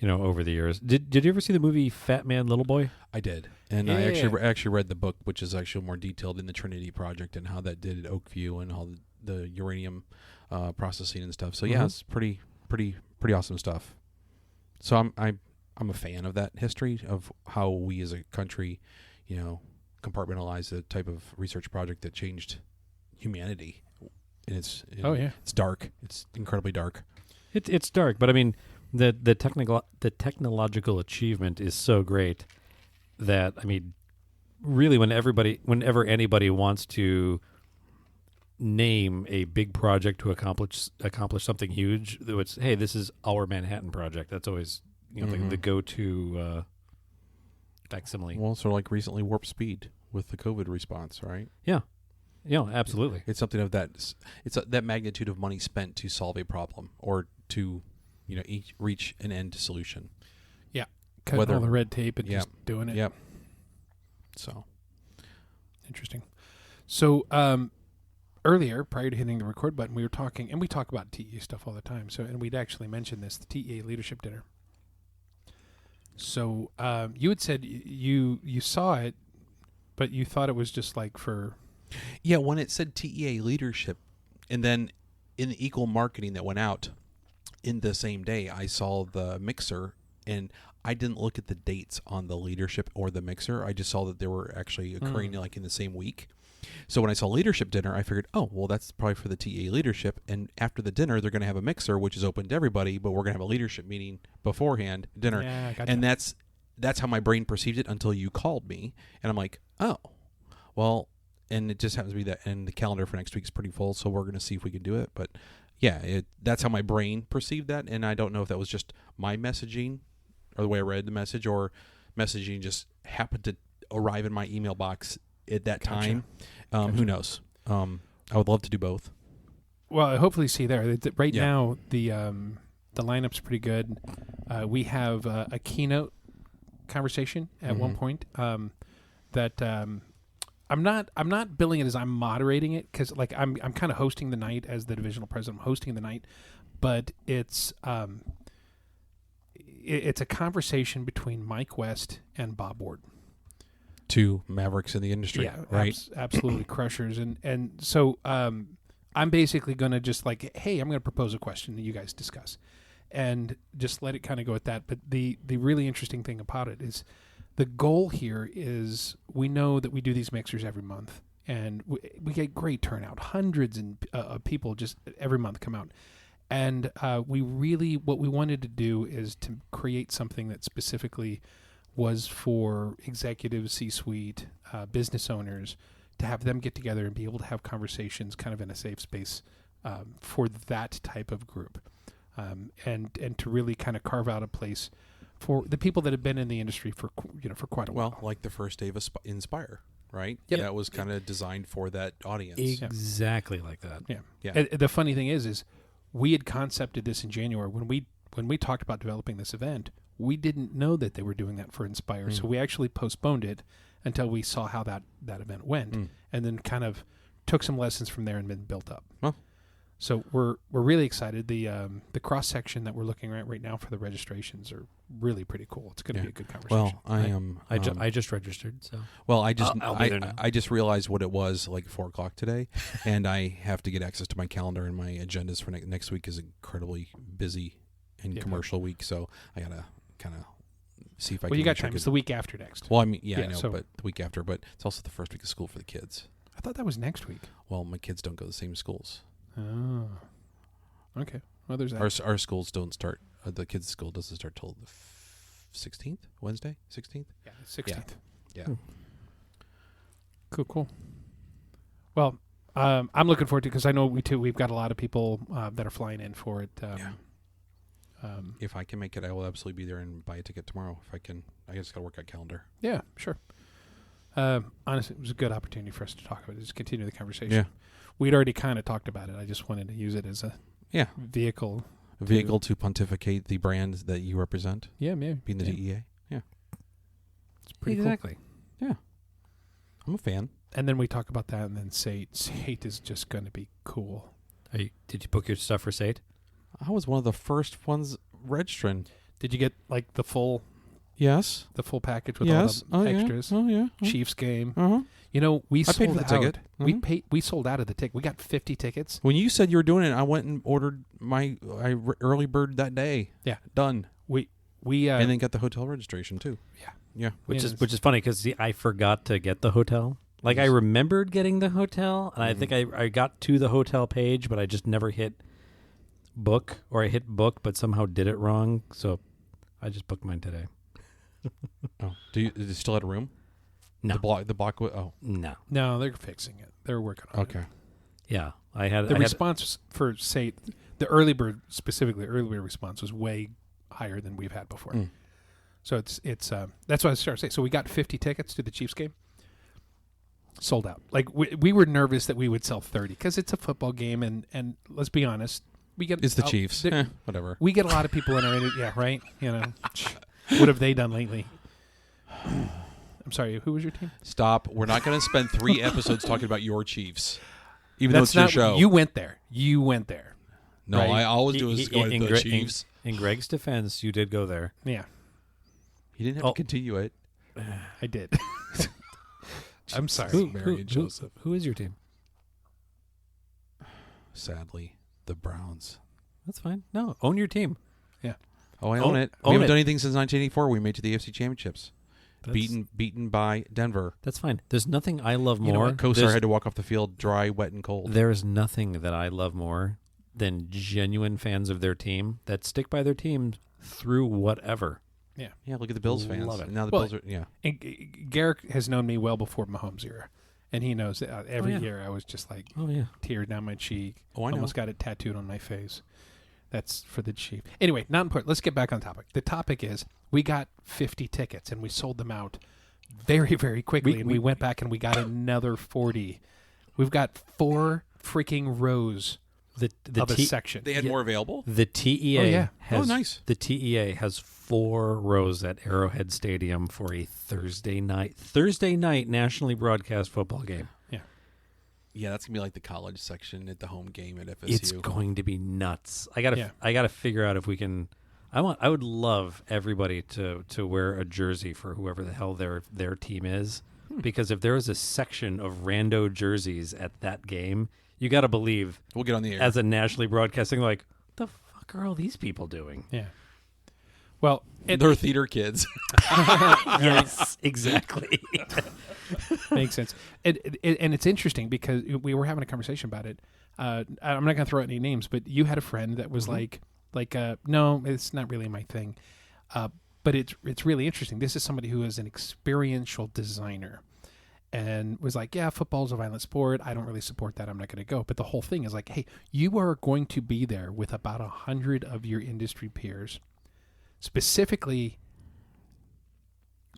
over the years. Did you ever see the movie Fat Man Little Boy? I did, and Yeah. I actually read the book, which is actually more detailed in the Trinity Project and how that did at Oakview and all the uranium processing and stuff. So yeah, it's pretty awesome stuff. So I'm a fan of that history of how we as a country, compartmentalize the type of research project that changed humanity. And it's dark. It's incredibly dark. It's dark, but I mean the technological achievement is so great that, I mean, really whenever anybody wants to name a big project to accomplish something huge, it's, hey, this is our Manhattan Project. That's always the go-to facsimile. Well, sort of like recently Warp Speed with the COVID response, right? Yeah, absolutely. It's something of that. It's that magnitude of money spent to solve a problem or to, reach an end solution. Yeah, cutting all the red tape and Yep. just doing it. Yep. So Interesting. So earlier, prior to hitting the record button, we were talking, and we talk about TEA stuff all the time. So, and we'd actually mentioned this, the TEA leadership dinner. So you had said you saw it, but you thought it was just like for... yeah, when it said TEA leadership, and then in the equal marketing that went out in the same day, I saw the mixer, and I didn't look at the dates on the leadership or the mixer. I just saw that they were actually occurring like in the same week. So when I saw leadership dinner, I figured, oh, well, that's probably for the TEA leadership. And after the dinner, they're going to have a mixer, which is open to everybody, but we're going to have a leadership meeting beforehand, dinner. Yeah, gotcha. And that's how my brain perceived it until you called me. And I'm like, oh, well, and it just happens to be that, and the calendar for next week is pretty full, so we're going to see if we can do it. But yeah, that's how my brain perceived that. And I don't know if that was just my messaging or the way I read the message, or messaging just happened to arrive in my email box at that time. Who knows? I would love to do both. Well, I hopefully see there. Right Yeah. now, the lineup's pretty good. We have a keynote conversation at one point that I'm not billing it as I'm moderating it, because like I'm kind of hosting the night as the divisional president. I'm hosting the night, but it's a conversation between Mike West and Bob Ward. Two mavericks in the industry, Yeah, right? Absolutely crushers. And so I'm basically going to just like, hey, I'm going to propose a question that you guys discuss, and just let it kind of go at that. But the really interesting thing about it is the goal here is we know that we do these mixers every month, and we get great turnout. Hundreds of people just every month come out. And what we wanted to do is to create something that specifically was for executives, C-suite, business owners, to have them get together and be able to have conversations kind of in a safe space for that type of group, and to really kind of carve out a place for the people that have been in the industry for quite a while. Well, like the first day of Inspire, right? Yep. That was kind of designed for that audience. Exactly like that. Yeah. Yeah. And the funny thing is we had concepted this in January when we talked about developing this event. We didn't know that they were doing that for Inspire, so we actually postponed it until we saw how that event went, and then kind of took some lessons from there and then built up. Well, so we're really excited. The cross section that we're looking at right now for the registrations are really pretty cool. It's going to be a good conversation. well, I am. I just registered, so Well, I'll be there now. I just realized what it was like 4:00 today, and I have to get access to my calendar, and my agendas for next week is incredibly busy and commercial week, so I gotta kind of see if I. Well, can you got make sure I time. It's could- the week after next. Well, I mean, I know, so- but the week after, but it's also the first week of school for the kids. I thought that was next week. Well, my kids don't go to the same schools. Oh, okay. Well, there's that. Our schools don't start. The kids' school doesn't start till the 16th, Wednesday, 16th. Yeah, 16th. Yeah. Cool. Well, I'm looking forward to it because I know we've got a lot of people that are flying in for it. If I can make it, I will absolutely be there and buy a ticket tomorrow. If I can, I just got to work out calendar. Yeah, sure. Honestly, it was a good opportunity for us to talk about it. Just continue the conversation. Yeah. We'd already kind of talked about it. I just wanted to use it as a vehicle. A vehicle to pontificate the brand that you represent. Yeah, maybe. Being the DEA. Yeah. It's pretty Exactly. Yeah. I'm a fan. And then we talk about that, and then SATE. SATE is just going to be cool. Did you book your stuff for SATE? I was one of the first ones registering. Did you get like the full Yes. package with Yes. all the extras? Yeah. Oh, yeah. Chiefs game. Uh-huh. You know, we I sold paid for the out. ticket. We sold out of the ticket. We got 50 tickets. When you said you were doing it, I went and ordered my early bird that day. Yeah. Done. We And then got the hotel registration too. Yeah. Yeah. Which is funny because I forgot to get the hotel. Like I remembered getting the hotel, and I think I got to the hotel page, but I just never hit book, or I hit book, but somehow did it wrong. So I just booked mine today. Oh, is it still at a room? No. The block. Oh, No. they're fixing it. They're working on it. okay. Yeah, I had The response for SATE, the early bird specifically, early bird response was way higher than we've had before. So it's that's what I started to say. So we got 50 tickets to the Chiefs game. Sold out. Like we were nervous that we would sell 30 because it's a football game, and let's be honest, we get It's the Chiefs. Whatever. We get a lot of people in our yeah, right. You know, what have they done lately? I'm sorry. Who was your team? Stop. We're not going to spend 3 episodes talking about your Chiefs, even That's though it's your not. show. You went there. No, right? I always do is go to the Chiefs. In Greg's defense, you did go there. Yeah, He didn't have to continue it. I did. I'm sorry. Mary and Joseph. Who is your team? Sadly, the Browns. That's fine. No, own your team. Oh, I own it. We own haven't it. done anything since 1984. We made it to the AFC Championships. That's- Beaten by Denver. That's fine. There's nothing I love You know more. what? Kosar had to walk off the field dry, wet, and cold. There is nothing that I love more than genuine fans of their team that stick by their team through whatever. Yeah, look at the Bills fans. Love it. Now the Well, Bills are, yeah. And Garrick has known me well before Mahomes era, and he knows that every yeah. year I was just like Oh yeah. tears down my cheek. Oh, I know. Almost got it tattooed on my face. That's for the Chief. Anyway, not important. Let's get back on topic. The topic is we got 50 tickets and we sold them out very, very quickly. We went back and we got another 40. We've got 4 freaking rows of a section. They had more available? The TEA Oh, yeah. has nice. The TEA has 4 rows at Arrowhead Stadium for a Thursday night nationally broadcast football game. Yeah, that's going to be like the college section at the home game at FSU. It's going to be nuts. I gotta figure out if we can. I would love everybody to wear a jersey for whoever the hell their team is, because if there was a section of rando jerseys at that game, you got to believe We'll get on the air. as a nationally broadcasting, like, what the fuck are all these people doing? Yeah. Well, They're theater kids. Yes, exactly. makes sense. And it's interesting because we were having a conversation about it. I'm not going to throw out any names, but you had a friend that was like, no, it's not really my thing. But it's really interesting. This is somebody who is an experiential designer and was like, yeah, football's a violent sport. I don't really support that. I'm not going to go. But the whole thing is like, hey, you are going to be there with about 100 of your industry peers, specifically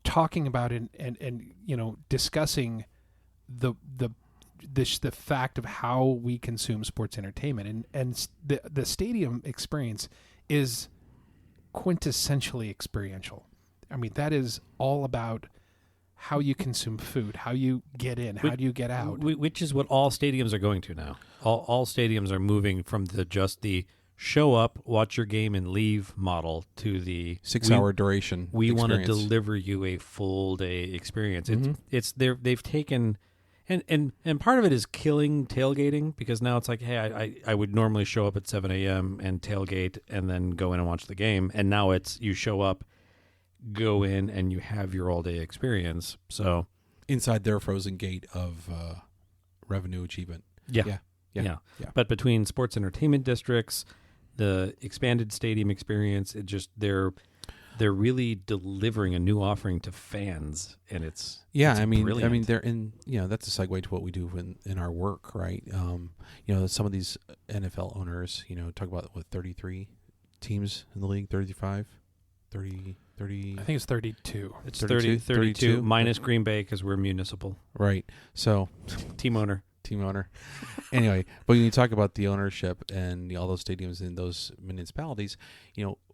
talking about it and you know, discussing the fact of how we consume sports entertainment, and the stadium experience is quintessentially experiential. I mean, that is all about how you consume food, how you get in, how do you get out. Which is what all stadiums are going to now. All stadiums are moving from just the show up, watch your game, and leave model to the 6-hour duration. We want to experience. deliver you a full day experience. Mm-hmm. They've taken, and part of it is killing tailgating, because now it's like, hey, I would normally show up at 7 a.m. and tailgate and then go in and watch the game, and now it's you show up, go in, and you have your all day experience. So inside their frozen gate of revenue achievement. Yeah. But between sports entertainment districts, the expanded stadium experience, they're really delivering a new offering to fans, and it's brilliant. they're in. That's a segue to what we do in our work, right? Some of these NFL owners, talk about 33 teams in the league? 35? 30? I think it's 32. It's 32? 32 minus Green Bay because we're municipal. Right. So, Team owner. Anyway, but when you talk about the ownership and all those stadiums in those municipalities,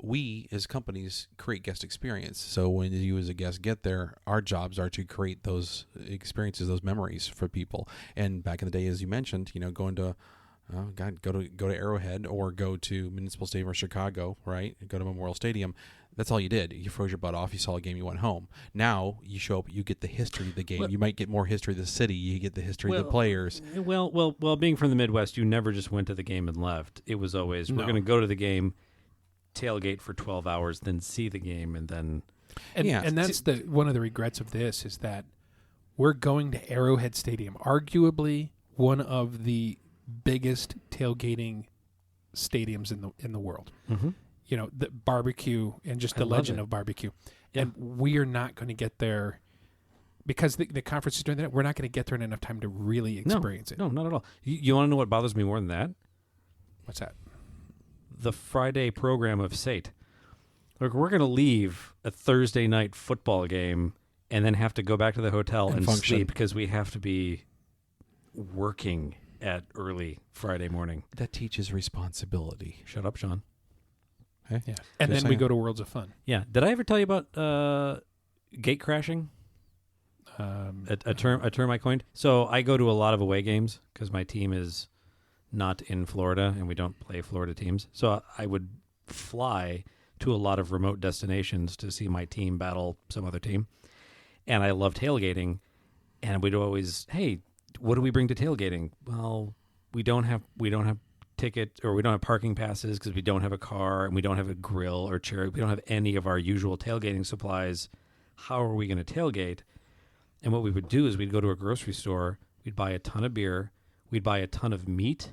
we as companies create guest experience. So when you as a guest get there, our jobs are to create those experiences, those memories for people. And back in the day, as you mentioned, going to go to Arrowhead or go to Municipal Stadium or Chicago, right? Go to Memorial Stadium. That's all you did. You froze your butt off. You saw a game. You went home. Now you show up. You get the history of the game. You might get more history of the city. You get the history of the players. Well, being from the Midwest, you never just went to the game and left. It was always we're going to go to the game, tailgate for 12 hours, then see the game, and then. And that's one of the regrets of this is that we're going to Arrowhead Stadium, arguably one of the biggest tailgating stadiums in the world. Mm-hmm. The barbecue and just the legend of barbecue. Yeah. And we are not going to get there because the conference is doing that. We're not going to get there in enough time to really experience it. No, not at all. You want to know what bothers me more than that? What's that? The Friday program of SATE. Look, we're going to leave a Thursday night football game and then have to go back to the hotel and sleep because we have to be working at early Friday morning. That teaches responsibility. Shut up, Sean. Hey? Yeah. And then we go to Worlds of Fun. Yeah. Did I ever tell you about gate crashing? A term I coined. So I go to a lot of away games because my team is not in Florida and we don't play Florida teams. So I would fly to a lot of remote destinations to see my team battle some other team. And I love tailgating. And we'd always, hey, what do we bring to tailgating? Well, we don't have ticket or we don't have parking passes because we don't have a car and we don't have a grill or chair. We don't have any of our usual tailgating supplies. How are we going to tailgate? And what we would do is we'd go to a grocery store. We'd buy a ton of beer. We'd buy a ton of meat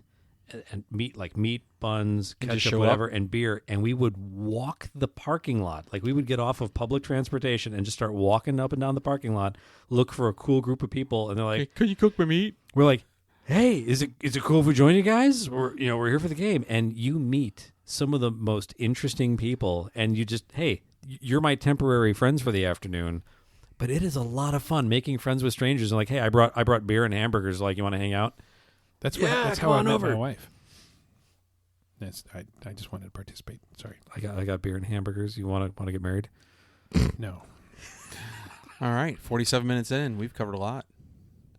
and meat like meat, buns, ketchup, whatever, and beer. And we would walk the parking lot. Like we would get off of public transportation and just start walking up and down the parking lot, look for a cool group of people. And they're like, hey, could you cook my meat? We're like, hey, is it cool if we join you guys? We're here for the game. And you meet some of the most interesting people. And you just, hey, you're my temporary friends for the afternoon. But it is a lot of fun making friends with strangers. And like, hey, I brought beer and hamburgers. Like, you want to hang out? That's how I met my wife. I just wanted to participate. Sorry. I got beer and hamburgers. You want to get married? No. All right, 47 minutes in, we've covered a lot.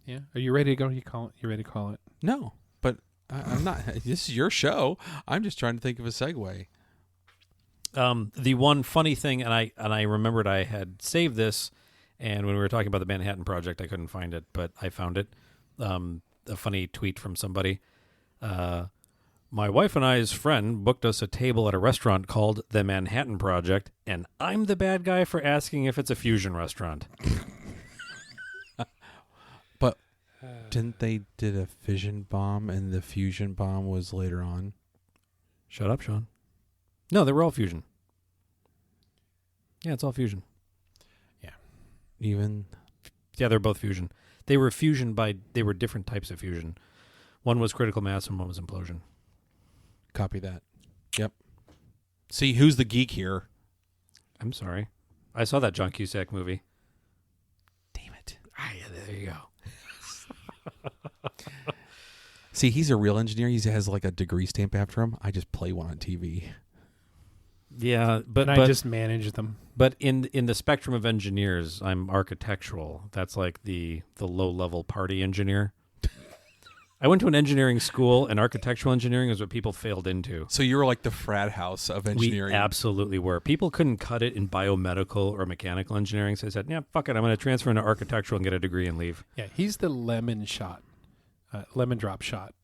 Yeah. Are you ready to go? You ready to call it? No, but I'm not. This is your show. I'm just trying to think of a segue. The one funny thing, and I remembered I had saved this, and when we were talking about the Manhattan Project, I couldn't find it, but I found it. A funny tweet from somebody. My wife and I's friend booked us a table at a restaurant called the Manhattan Project, and I'm the bad guy for asking if it's a fusion restaurant. But didn't they did a fission bomb, and the fusion bomb was later on? Shut up, Sean. No, they were all fusion. Yeah, it's all fusion. Yeah. Yeah, they're both fusion. They were different types of fusion. One was critical mass and one was implosion. Copy that. Yep. See, who's the geek here? I'm sorry. I saw that John Cusack movie. Damn it. Yeah, there you go. See, he's a real engineer. He has like a degree stamp after him. I just play one on TV. Yeah, but I just manage them. But in the spectrum of engineers, I'm architectural. That's like the low-level party engineer. I went to an engineering school, and architectural engineering is what people failed into. So you were like the frat house of engineering. We absolutely were. People couldn't cut it in biomedical or mechanical engineering, so they said, yeah, fuck it, I'm going to transfer into architectural and get a degree and leave. Yeah, he's the lemon drop shot.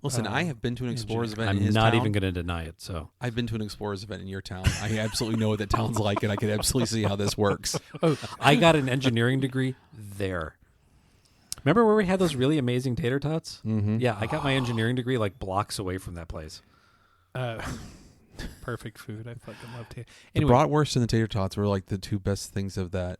Listen, I have been to an Explorers event in I'm his not town. even going to deny it. So I've been to an Explorers event in your town. I absolutely know what that town's like, and I can absolutely see how this works. I got an engineering degree there. Remember where we had those really amazing tater tots? Mm-hmm. Yeah, I got my engineering degree like blocks away from that place. Perfect food. I fucking love tater. Anyway, the bratwurst and the tater tots were like the two best things of that.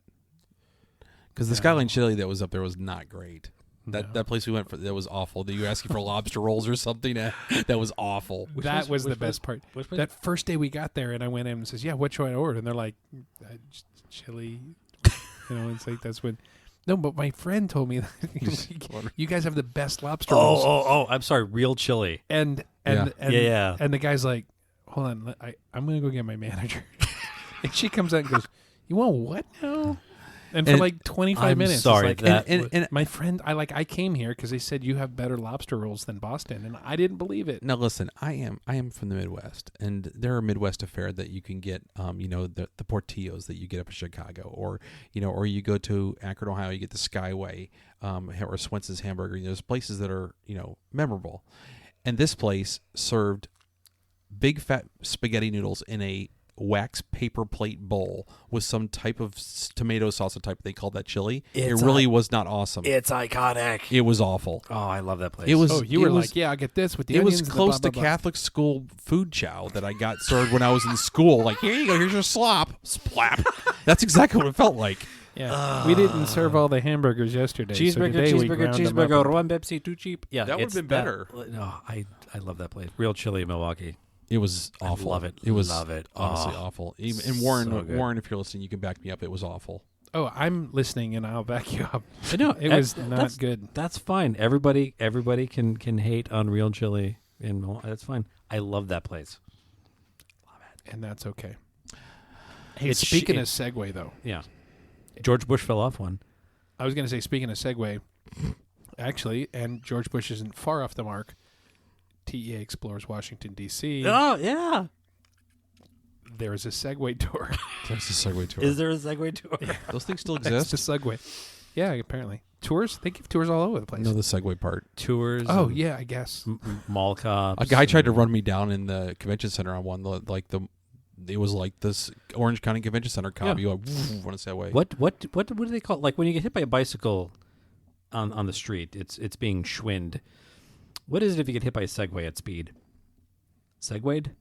Because the Skyline chili that was up there was not great. That place we went for, that was awful. You were asking for lobster rolls or something? That was awful. That was the best part. That first day we got there, and I went in and says, "Yeah, what should I order?" And they're like, "Chili." It's like that's when. No, but my friend told me that you guys have the best lobster rolls. Oh! I'm sorry, real chili. And Yeah. And the guy's like, "Hold on, I'm gonna go get my manager." And she comes out and goes, "You want what now?" And for like 25 I'm minutes, sorry, it's like, that and my friend, I came here because they said you have better lobster rolls than Boston, and I didn't believe it. Now listen, I am from the Midwest, and there are Midwest fare that you can get, the Portillos that you get up in Chicago, or you go to Akron, Ohio, you get the Skyway, or Swenson's Hamburger. There's places that are memorable, and this place served big fat spaghetti noodles in a wax paper plate bowl with some type of tomato sauce type. They called that chili. It really was not awesome. It's iconic. It was awful. Oh, I love that place. It was. Oh, you were like, yeah, I get this with the It onions. was close blah, to blah, blah. Catholic school food chow that I got served when I was in school. Like, here you go, here's your slop. Splap. That's exactly what it felt like. Yeah, we didn't serve all the hamburgers yesterday. so today we ground them up. one Pepsi, 2 cheap. Yeah, That would've been better. No, I love that place. Real chili in Milwaukee. It was awful. love it. It was Love it. honestly Oh, awful. And Warren, so good. Warren, if you're listening, you can back me up. It was awful. Oh, I'm listening, and I'll back you up. No, It was not good. That's fine. Everybody can hate on real chili in Milwaukee. That's fine. I love that place. And that's okay. Hey, It's speaking sh- of Segway, though, Yeah. George Bush fell off one. I was going to say, speaking of Segway, actually, and George Bush isn't far off the mark, TEA explores Washington, D.C. Oh, yeah. There is a Segway tour. That's a Segway tour. Is there a Segway tour? Those things still Next exist? to Segway. Yeah, apparently. Tours? They give tours all over the place. No, the Segway part. Tours. Oh, and yeah, I guess. Mall cops. A guy tried to run me down in the convention center on one. It was like this Orange County Convention Center cop. Yeah. You go, want to Segway. What do they call it? Like when you get hit by a bicycle on the street, it's being schwinned. What is it if you get hit by a Segway at speed? Segwayed?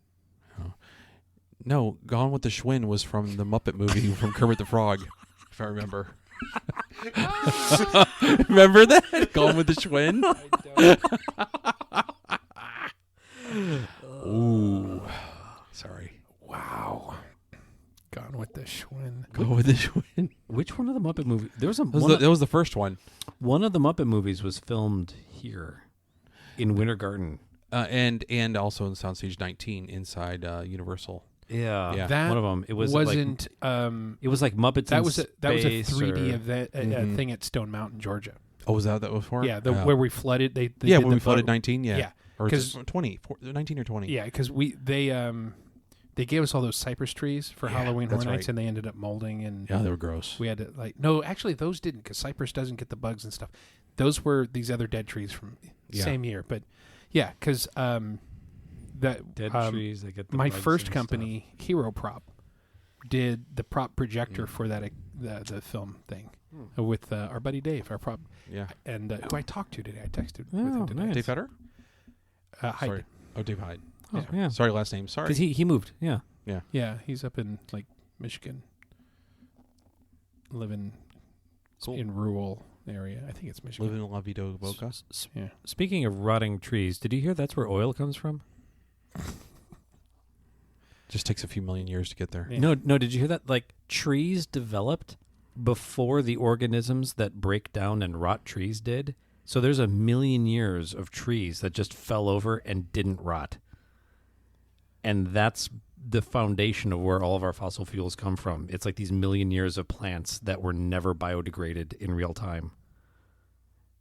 No, Gone with the Schwinn was from the Muppet movie from Kermit the Frog, if I remember. Remember that? Gone with the Schwinn? Ooh. Sorry. Wow. Gone with the Schwinn. Gone with the Schwinn. Which one of the Muppet movies? There was a That was the first one. one of the Muppet movies was filmed here in Winter Garden. And also in Soundstage 19 inside Universal. Yeah, Yeah. That one of them. It was wasn't. it was like Muppets. That in was a 3D Space event thing at Stone Mountain, Georgia. Oh, was that was for? Yeah, where we flooded. They yeah, did when the we flooded boat- 19, yeah. Yeah, Or 'cause- 20, 19 or 20. Yeah, because they gave us all those cypress trees for Halloween Horror that's Nights, right. and they ended up molding, and Yeah, they were gross. we had to no, actually those didn't, because cypress doesn't get the bugs and stuff. Those were these other dead trees from same year, but yeah, because that Dead trees. They get the my bugs first and company, Hero Prop, did the prop projector for that the film thing with our buddy Dave, our prop, Yeah. and who I talked to today. I texted with Oh, him today. nice. Dave Fetter? Hyde. Sorry. Oh, Dave Hyde. stuff. Oh, yeah, Sorry, last name. Sorry. because he moved. Yeah, Yeah, he's up in like Michigan, living Cool. in rural area. I think it's Michigan. Live in La Vida Boca. Yeah. Speaking of rotting trees, did you hear that's where oil comes from? Just takes a few million years to get there. Yeah. No. Did you hear that? Like trees developed before the organisms that break down and rot trees did. So there's a million years of trees that just fell over and didn't rot. And that's the foundation of where all of our fossil fuels come from. It's like these million years of plants that were never biodegraded in real time.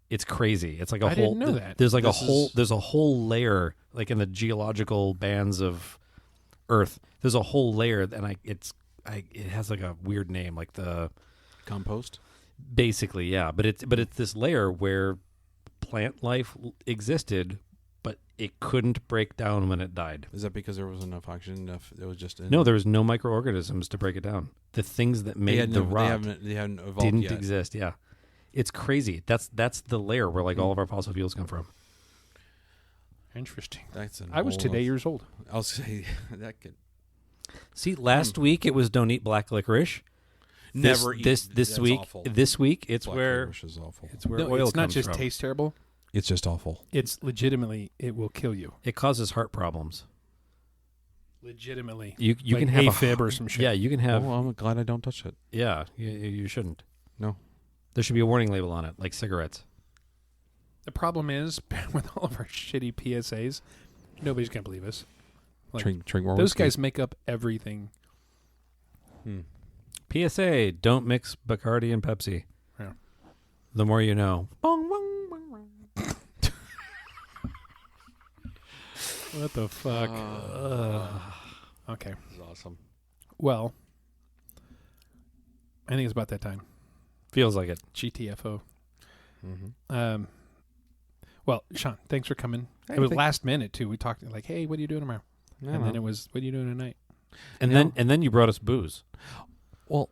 It's crazy. It's like a I whole. didn't know that. There's like This is- There's a whole layer, like in the geological bands of Earth. There's a whole layer, and it has like a weird name, like the Compost? basically, yeah. But it's this layer where plant life existed, but it couldn't break down when it died. Is that because there wasn't enough oxygen? Enough? It was just No, there was no microorganisms to break it down. The things that made the rot They haven't evolved didn't yet. exist. Yeah, it's crazy. That's the layer where like all of our fossil fuels come from. Interesting. That's I was today years old. I'll say that could. See, last week it was don't eat black licorice. Never eat. This That's week. awful. This week, it's Black where licorice is awful. it's where No, oil it's not comes just from. taste terrible. It's just awful. It's legitimately, it will kill you. It causes heart problems. Legitimately. You Like can have AFib or some shit. Yeah, you can have. Oh, I'm glad I don't touch it. Yeah, you shouldn't. No. There should be a warning label on it, like cigarettes. The problem is, with all of our shitty PSAs, nobody's going to believe us. Like, Drink more those whiskey. guys make up everything. PSA: Don't mix Bacardi and Pepsi. Yeah. The more you know. What the fuck? Okay. This is awesome. Well, I think it's about that time. Feels like it. GTFO. Mm-hmm. Well, Sean, thanks for coming. Hey, It was thank- last minute too. We talked like, "Hey, what are you doing tomorrow?" And then it was, "What are you doing tonight?" And You then you brought us booze. Well,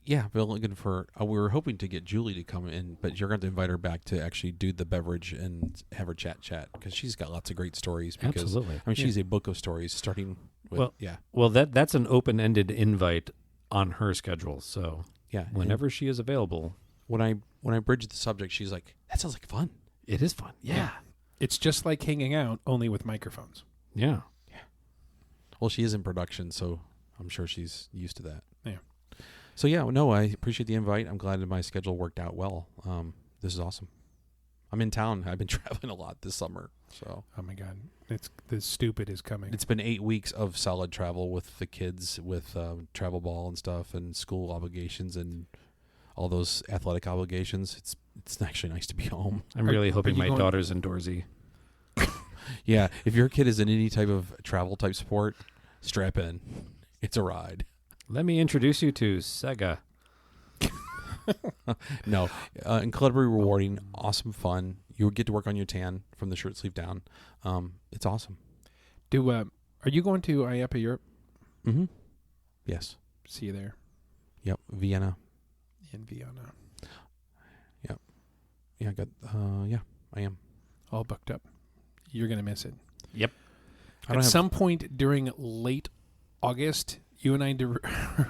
yeah, we're looking for. We were hoping to get Julie to come in, but you're going to invite her back to actually do the beverage and have her chat because she's got lots of great stories. Because Absolutely. I mean, she's a book of stories, starting with Well, yeah, Well, that's an open-ended invite on her schedule. So yeah. And whenever she is available, when I bridged the subject, she's like, "That sounds like fun." it is fun. Yeah. It's just like hanging out, only with microphones. Yeah. Well, she is in production, so I'm sure she's used to that. Yeah. So yeah, no, I appreciate the invite. I'm glad that my schedule worked out well. This is awesome. I'm in town. I've been traveling a lot this summer, so Oh my God, it's the stupid is coming. it's been 8 weeks of solid travel with the kids, with travel ball and stuff, and school obligations and all those athletic obligations. It's actually nice to be home. I'm really hoping you my going- daughter's indoorsy. Yeah, if your kid is in any type of travel type sport, strap in. It's a ride. Let me introduce you to Sega. No, incredibly rewarding, awesome fun. You get to work on your tan from the shirt sleeve down. It's awesome. Are you going to IAPA Europe? Mm-hmm. Yes. See you there Yep. Vienna. in Vienna. Yeah. I am. All booked up. You're gonna miss it. Yep. I don't At have- some point during late August, you and I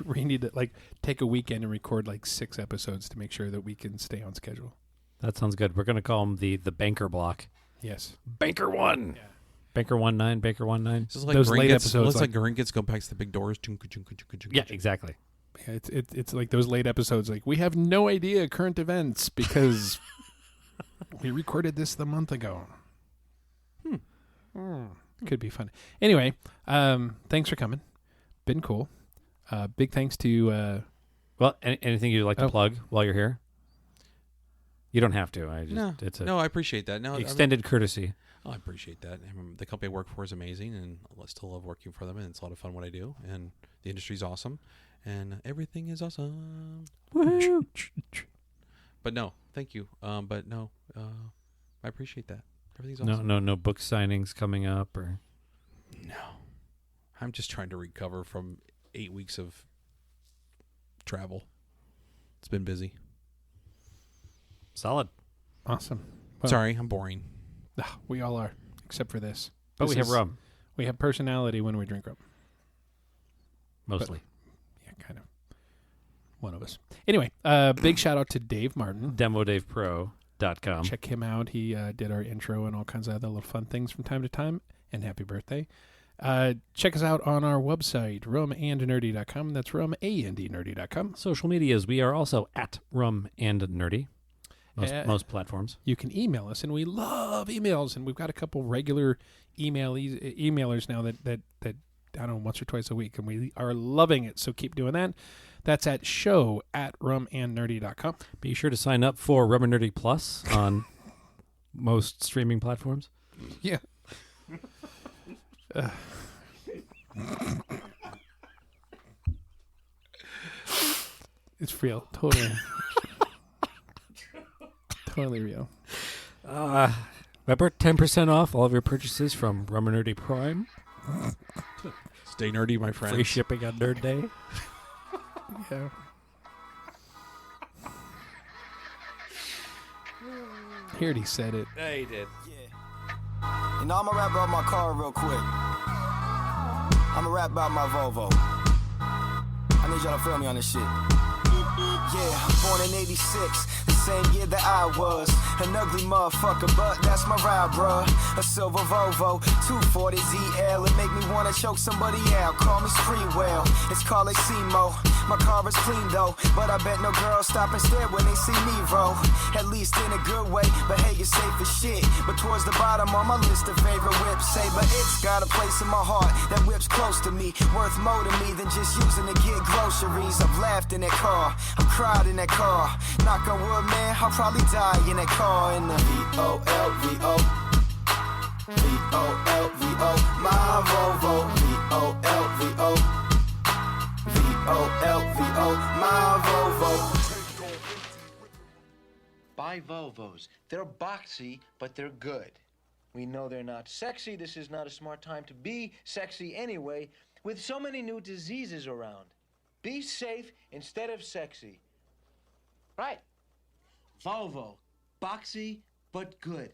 we need to like take a weekend and record like 6 episodes to make sure that we can stay on schedule. That sounds good. We're going to call him the banker block. Yes. Banker 1. Yeah. Banker 19, Banker 19. This is like Those late Gringotts- episodes, It's like like- Gringotts go past the big doors. Chunk, chunk, chunk, chunk, chunk, Yeah, chunk. exactly. Yeah, it's like those late episodes. Like we have no idea current events because we recorded this the month ago. Could be fun. Anyway, thanks for coming. Been cool. Big thanks to Well, anything you'd like to Oh. plug while you're here? You don't have to. No, It's a no, I appreciate that. No, extended courtesy. I appreciate that. The company I work for is amazing, and I still love working for them, and it's a lot of fun what I do, and the industry's awesome, and everything is awesome. Woo! But no, thank you. But no, I appreciate that. Everything's awesome. No book signings coming up or No. I'm just trying to recover from 8 weeks of travel. It's been busy. solid. awesome. Well, Sorry, I'm boring. we all are, except for this. But This we have is- rum We have personality when we drink rum. mostly. Yeah, kind of. One of us. Anyway, big shout out to Dave Martin. DemoDavePro.com. Check him out. He did our intro and all kinds of other little fun things from time to time. And happy birthday. Check us out on our website, rumandnerdy.com. That's rumandnerdy.com. Social medias. We are also at Rum and Nerdy. Most platforms. You can email us, and we love emails. And we've got a couple regular emailers now that I don't know, once or twice a week, and we are loving it. So keep doing that. That's at show@rumandnerdy.com. Be sure to sign up for Rum and Nerdy Plus on most streaming platforms. Yeah. It's real. Totally. Totally real. Remember 10% off all of your purchases from Rum and Nerdy Prime. Stay nerdy, my friends. Free shipping on Nerd Day. Yeah. He already said it. Yeah, he did. You know, I'm gonna rap about my car real quick. I'm gonna rap about my Volvo. I need need y'all to feel me on this shit. Yeah, born in 86, the same year that I was an ugly motherfucker, but that's my ride, bruh. A silver Volvo, 240 ZL. It make me wanna choke somebody out. Call me Sprewell, it's called Simo. My car is clean though, but I bet no girls stop and stare when they see me roll. At least in a good way, but hey, you're safe as shit. But towards the bottom on my list of favorite whips, say, but it's got a place in my heart. That whip's close to me, worth more to me than just using to get groceries. I've laughed in that car, I've cried in that car. Knock on wood, man, I'll probably die in that car. In the V-O-L-V-O, V-O-L-V-O, my Volvo. V-O-L-V-O, V-O-L-V-O, my Volvo. Buy Volvos. They're boxy, but they're good. We know they're not sexy. This is not a smart time to be sexy anyway, with so many new diseases around. Be safe instead of sexy. Right. Volvo. Boxy, but good.